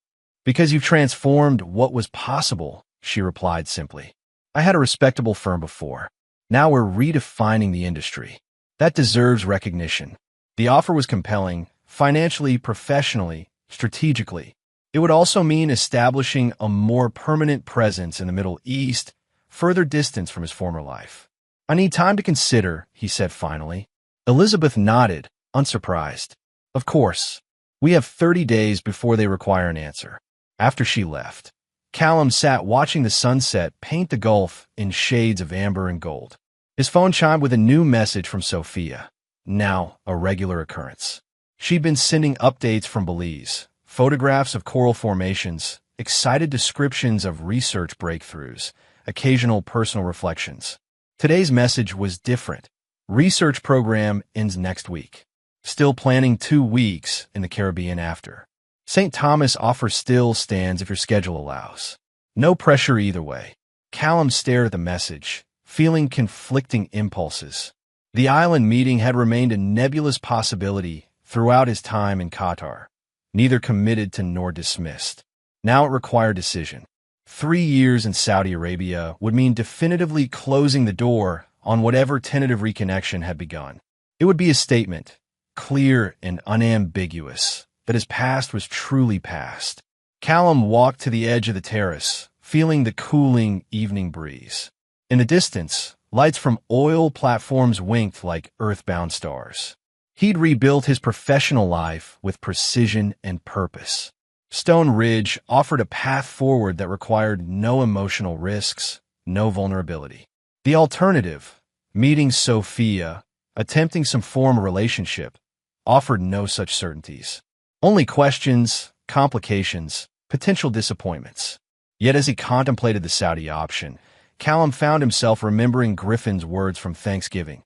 "Because you've transformed what was possible," she replied simply. "I had a respectable firm before. Now we're redefining the industry. That deserves recognition." The offer was compelling, financially, professionally, strategically. It would also mean establishing a more permanent presence in the Middle East, further distance from his former life. "I need time to consider," he said finally. Elizabeth nodded, unsurprised. "Of course. We have 30 days before they require an answer." After she left, Callum sat watching the sunset paint the Gulf in shades of amber and gold. His phone chimed with a new message from Sophia, now a regular occurrence. She'd been sending updates from Belize, photographs of coral formations, excited descriptions of research breakthroughs, occasional personal reflections. Today's message was different. Research program ends next week. Still planning 2 weeks in the Caribbean after. St. Thomas offer still stands if your schedule allows. No pressure either way. Callum stared at the message, feeling conflicting impulses. The island meeting had remained a nebulous possibility throughout his time in Qatar, neither committed to nor dismissed. Now it required decision. 3 years in Saudi Arabia would mean definitively closing the door on whatever tentative reconnection had begun. It would be a statement, clear and unambiguous, that his past was truly past. Callum walked to the edge of the terrace, feeling the cooling evening breeze. In the distance, lights from oil platforms winked like earthbound stars. He'd rebuilt his professional life with precision and purpose. Stone Ridge offered a path forward that required no emotional risks, no vulnerability. The alternative, meeting Sophia, attempting some form of relationship, offered no such certainties. Only questions, complications, potential disappointments. Yet as he contemplated the Saudi option, Callum found himself remembering Griffin's words from Thanksgiving.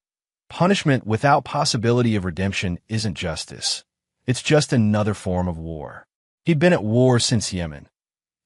Punishment without possibility of redemption isn't justice. It's just another form of war. He'd been at war since Yemen.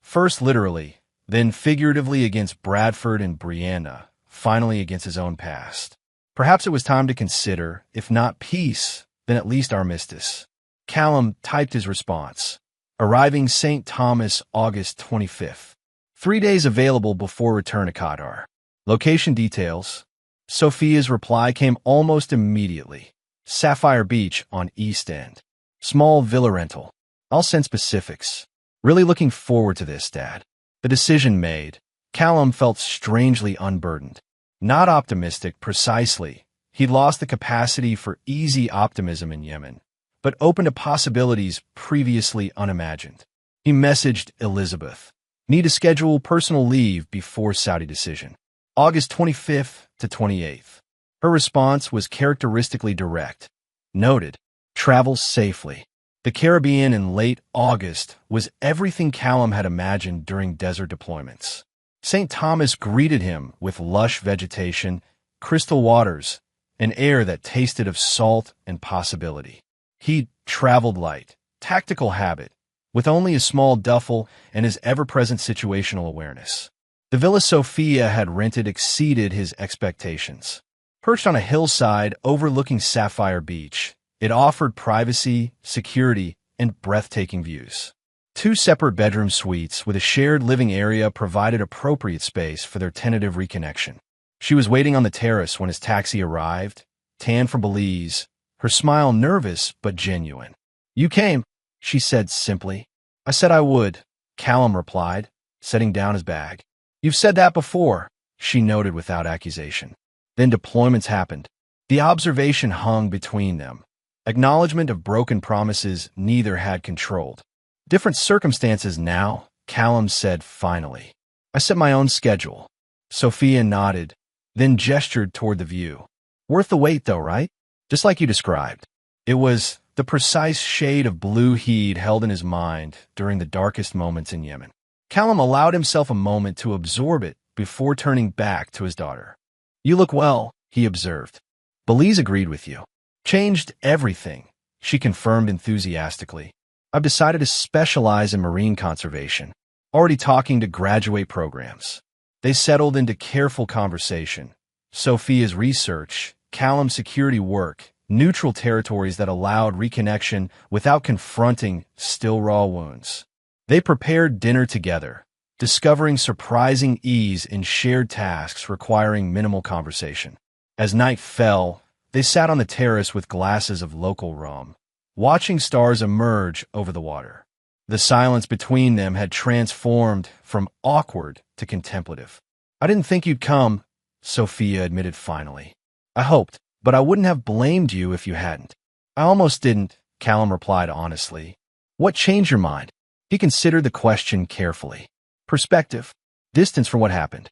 First literally, then figuratively against Bradford and Brianna, finally against his own past. Perhaps it was time to consider, if not peace, then at least armistice. Callum typed his response. Arriving St. Thomas, August 25th. 3 days available before return to Qatar. Location details. Sophia's reply came almost immediately. Sapphire Beach on East End. Small villa rental. I'll send specifics. Really looking forward to this, Dad. The decision made, Callum felt strangely unburdened. Not optimistic, precisely. He'd lost the capacity for easy optimism in Yemen, but open to possibilities previously unimagined. He messaged Elizabeth. Need to schedule personal leave before Saudi decision. August 25th to 28th. Her response was characteristically direct. Noted. Travel safely. The Caribbean in late August was everything Callum had imagined during desert deployments. St. Thomas greeted him with lush vegetation, crystal waters, and air that tasted of salt and possibility. He'd traveled light, tactical habit, with only a small duffel and his ever-present situational awareness. The villa Sophia had rented exceeded his expectations. Perched on a hillside overlooking Sapphire Beach, it offered privacy, security, and breathtaking views. 2 separate bedroom suites with a shared living area provided appropriate space for their tentative reconnection. She was waiting on the terrace when his taxi arrived, tan from Belize, her smile nervous but genuine. You came, she said simply. I said I would, Callum replied, setting down his bag. You've said that before, she noted without accusation. Then deployments happened. The observation hung between them. Acknowledgement of broken promises neither had controlled. Different circumstances now, Callum said finally. I set my own schedule. Sophia nodded, then gestured toward the view. Worth the wait though, right? Just like you described. It was the precise shade of blue he'd held in his mind during the darkest moments in Yemen. Callum allowed himself a moment to absorb it before turning back to his daughter. You look well, he observed. Belize agreed with you. Changed everything, she confirmed enthusiastically. I've decided to specialize in marine conservation, already talking to graduate programs. They settled into careful conversation. Sophia's research, Callum's security work, neutral territories that allowed reconnection without confronting still raw wounds. They prepared dinner together, discovering surprising ease in shared tasks requiring minimal conversation. As night fell, they sat on the terrace with glasses of local rum, watching stars emerge over the water. The silence between them had transformed from awkward to contemplative. I didn't think you'd come, Sophia admitted finally. I hoped, but I wouldn't have blamed you if you hadn't. I almost didn't, Callum replied honestly. What changed your mind? He considered the question carefully. Perspective. Distance from what happened.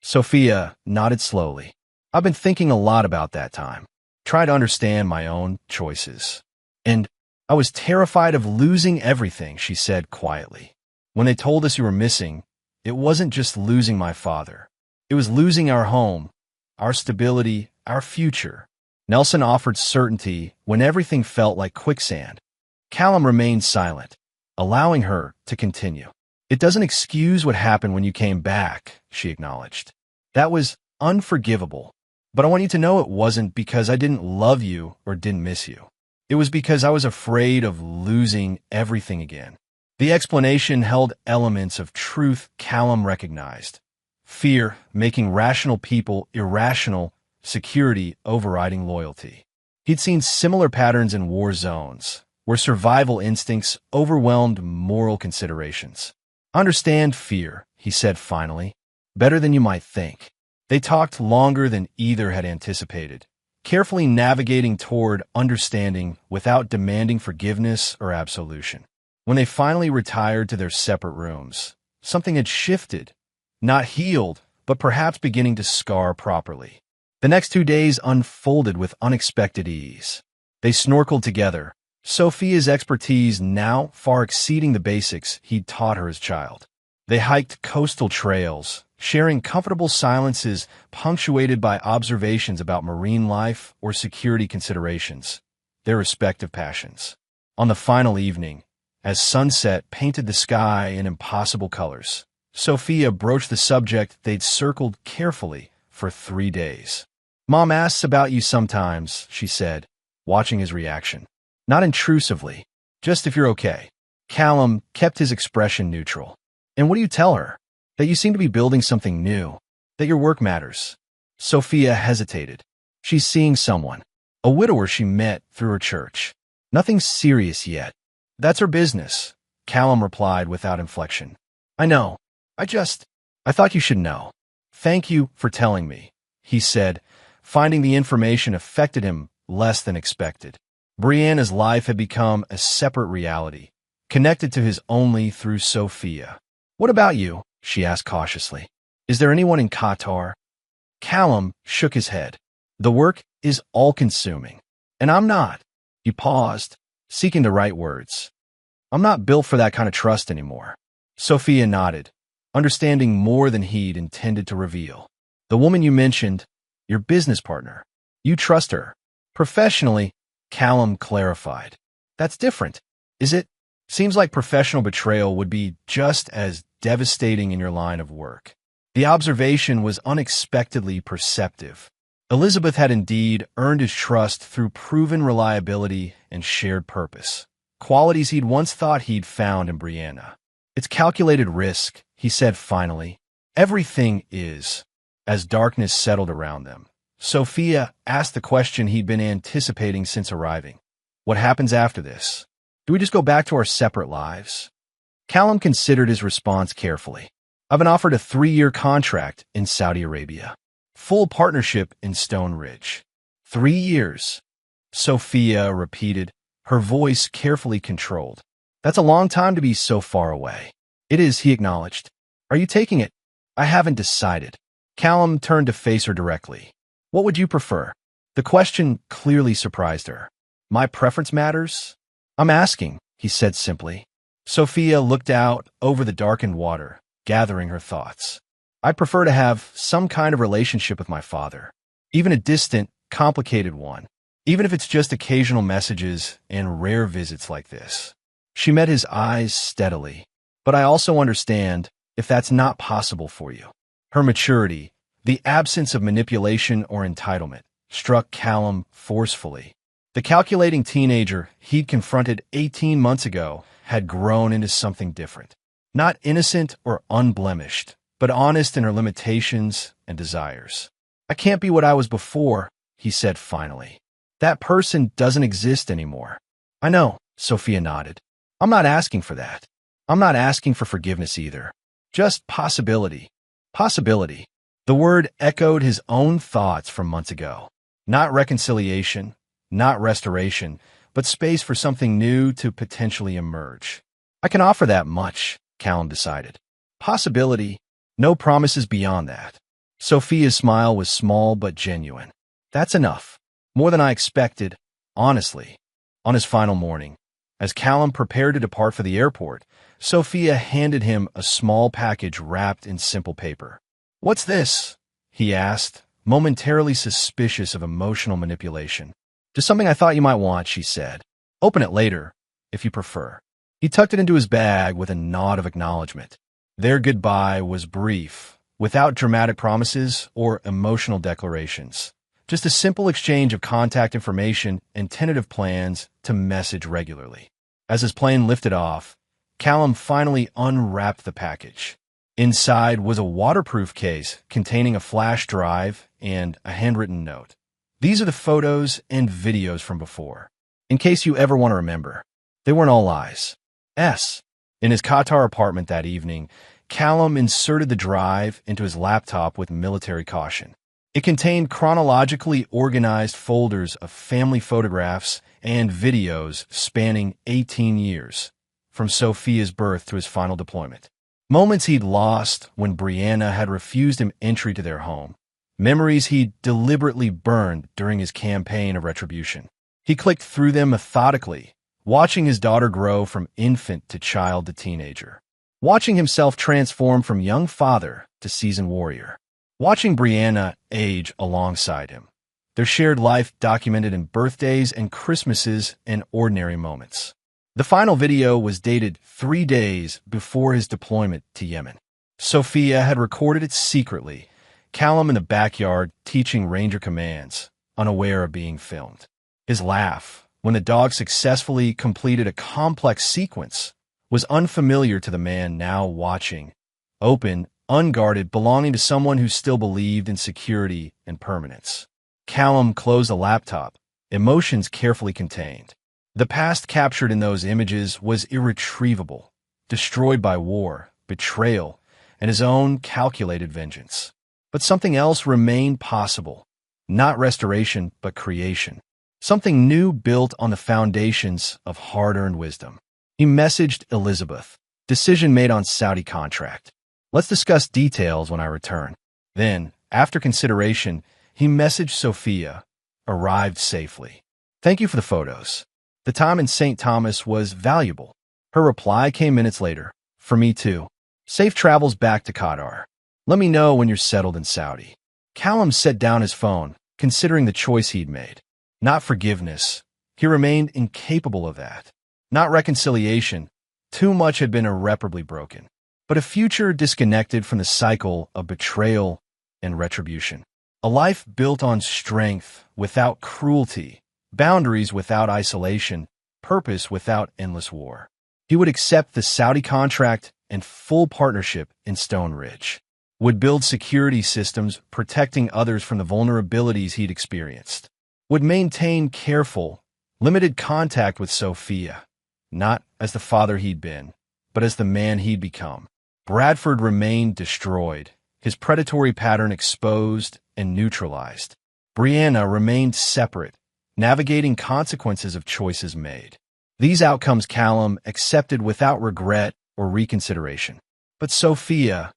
Sophia nodded slowly. I've been thinking a lot about that time. Try to understand my own choices. And I was terrified of losing everything, she said quietly. When they told us you were missing, it wasn't just losing my father. It was losing our home, our stability, our future. Nelson offered certainty when everything felt like quicksand. Callum remained silent, allowing her to continue. It doesn't excuse what happened when you came back, she acknowledged. That was unforgivable. But I want you to know it wasn't because I didn't love you or didn't miss you. It was because I was afraid of losing everything again. The explanation held elements of truth Callum recognized. Fear making rational people irrational, security overriding loyalty. He'd seen similar patterns in war zones, where survival instincts overwhelmed moral considerations. Understand fear, he said finally, better than you might think. They talked longer than either had anticipated, carefully navigating toward understanding without demanding forgiveness or absolution. When they finally retired to their separate rooms, something had shifted, not healed, but perhaps beginning to scar properly. The next 2 days unfolded with unexpected ease. They snorkeled together, Sophia's expertise now far exceeding the basics he'd taught her as a child. They hiked coastal trails, sharing comfortable silences punctuated by observations about marine life or security considerations, their respective passions. On the final evening, as sunset painted the sky in impossible colors, Sophia broached the subject they'd circled carefully for 3 days. "Mom asks about you sometimes," she said, watching his reaction. Not intrusively, just if you're okay. Callum kept his expression neutral. "And what do you tell her?" "That you seem to be building something new. That your work matters." Sophia hesitated. "She's seeing someone. A widower she met through her church. Nothing serious yet." "That's her business," Callum replied without inflection. "I know. I thought you should know." "Thank you for telling me," he said, finding the information affected him less than expected. Brianna's life had become a separate reality, connected to his only through Sophia. "What about you?" she asked cautiously. "Is there anyone in Qatar?" Callum shook his head. "The work is all-consuming. And I'm not." He paused, seeking the right words. "I'm not built for that kind of trust anymore." Sophia nodded, understanding more than he'd intended to reveal. "The woman you mentioned, your business partner, you trust her." "Professionally," Callum clarified. "That's different, is it? Seems like professional betrayal would be just as devastating in your line of work." The observation was unexpectedly perceptive. Elizabeth had indeed earned his trust through proven reliability and shared purpose, qualities he'd once thought he'd found in Brianna. "It's calculated risk," he said finally. "Everything is." As darkness settled around them, Sophia asked the question he'd been anticipating since arriving. "What happens after this? Do we just go back to our separate lives?" Callum considered his response carefully. "I've been offered a 3-year contract in Saudi Arabia. Full partnership in Stone Ridge." 3 years, Sophia repeated, her voice carefully controlled. "That's a long time to be so far away." "It is," he acknowledged. "Are you taking it?" "I haven't decided." Callum turned to face her directly. "What would you prefer?" The question clearly surprised her. "My preference matters?" "I'm asking," he said simply. Sophia looked out over the darkened water, gathering her thoughts. "I'd prefer to have some kind of relationship with my father, even a distant, complicated one, even if it's just occasional messages and rare visits like this." She met his eyes steadily. "But I also understand if that's not possible for you." Her maturity, the absence of manipulation or entitlement, struck Callum forcefully. The calculating teenager he'd confronted 18 months ago had grown into something different. Not innocent or unblemished, but honest in her limitations and desires. "I can't be what I was before," he said finally. "That person doesn't exist anymore." "I know," Sophia nodded. "I'm not asking for that. I'm not asking for forgiveness either. Just possibility." Possibility. The word echoed his own thoughts from months ago. Not reconciliation, not restoration, but space for something new to potentially emerge. "I can offer that much," Callum decided. "Possibility, no promises beyond that." Sophia's smile was small but genuine. "That's enough. More than I expected, honestly." On his final morning, as Callum prepared to depart for the airport, Sophia handed him a small package wrapped in simple paper. "What's this?" he asked, momentarily suspicious of emotional manipulation. "Just something I thought you might want," she said. "Open it later, if you prefer." He tucked it into his bag with a nod of acknowledgement. Their goodbye was brief, without dramatic promises or emotional declarations. Just a simple exchange of contact information and tentative plans to message regularly. As his plane lifted off, Callum finally unwrapped the package. Inside was a waterproof case containing a flash drive and a handwritten note. "These are the photos and videos from before, in case you ever want to remember. They weren't all lies." In his Qatar apartment that evening, Callum inserted the drive into his laptop with military caution. It contained chronologically organized folders of family photographs and videos spanning 18 years, from Sophia's birth to his final deployment. Moments he'd lost when Brianna had refused him entry to their home. Memories he'd deliberately burned during his campaign of retribution. He clicked through them methodically, watching his daughter grow from infant to child to teenager. watching himself transform from young father to seasoned warrior. Watching Brianna age alongside him. Their shared life documented in birthdays and Christmases and ordinary moments. The final video was dated 3 days before his deployment to Yemen. Sophia had recorded it secretly, Callum in the backyard teaching ranger commands, unaware of being filmed. His laugh, when the dog successfully completed a complex sequence, was unfamiliar to the man now watching, open, unguarded, belonging to someone who still believed in security and permanence. Callum closed the laptop, emotions carefully contained. The past captured in those images was irretrievable, destroyed by war, betrayal, and his own calculated vengeance. But something else remained possible. Not restoration, but creation. Something new built on the foundations of hard-earned wisdom. He messaged Elizabeth. Decision made on Saudi contract. Let's discuss details when I return. Then, after consideration, he messaged Sophia. Arrived safely. Thank you for the photos. The time in St. Thomas was valuable. Her reply came minutes later. For me too. Safe travels back to Qatar. Let me know when you're settled in Saudi. Callum set down his phone, considering the choice he'd made. Not forgiveness. He remained incapable of that. Not reconciliation. Too much had been irreparably broken. But a future disconnected from the cycle of betrayal and retribution. A life built on strength without cruelty, boundaries without isolation, purpose without endless war. He would accept the Saudi contract and full partnership in Stone Ridge. Would build security systems protecting others from the vulnerabilities he'd experienced. Would maintain careful, limited contact with Sophia, not as the father he'd been, but as the man he'd become. Bradford remained destroyed, his predatory pattern exposed and neutralized. Brianna remained separate, navigating consequences of choices made. These outcomes Callum accepted without regret or reconsideration. But Sophia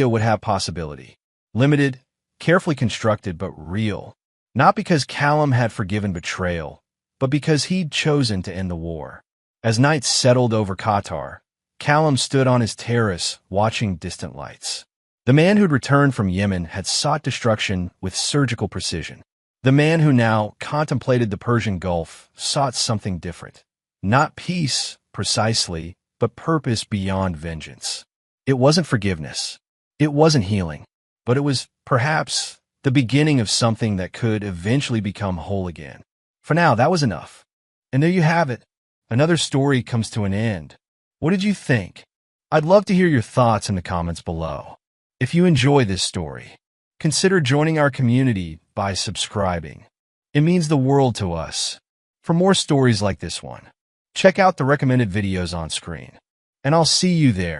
would have possibility. Limited, carefully constructed, but real. Not because Callum had forgiven betrayal, but because he'd chosen to end the war. As night settled over Qatar, Callum stood on his terrace watching distant lights. The man who'd returned from Yemen had sought destruction with surgical precision. The man who now contemplated the Persian Gulf sought something different. Not peace, precisely, but purpose beyond vengeance. It wasn't forgiveness. It wasn't healing. But it was, perhaps, the beginning of something that could eventually become whole again. For now, that was enough. And there you have it. Another story comes to an end. What did you think? I'd love to hear your thoughts in the comments below. If you enjoy this story, consider joining our community by subscribing. It means the world to us. For more stories like this one, check out the recommended videos on screen. And I'll see you there.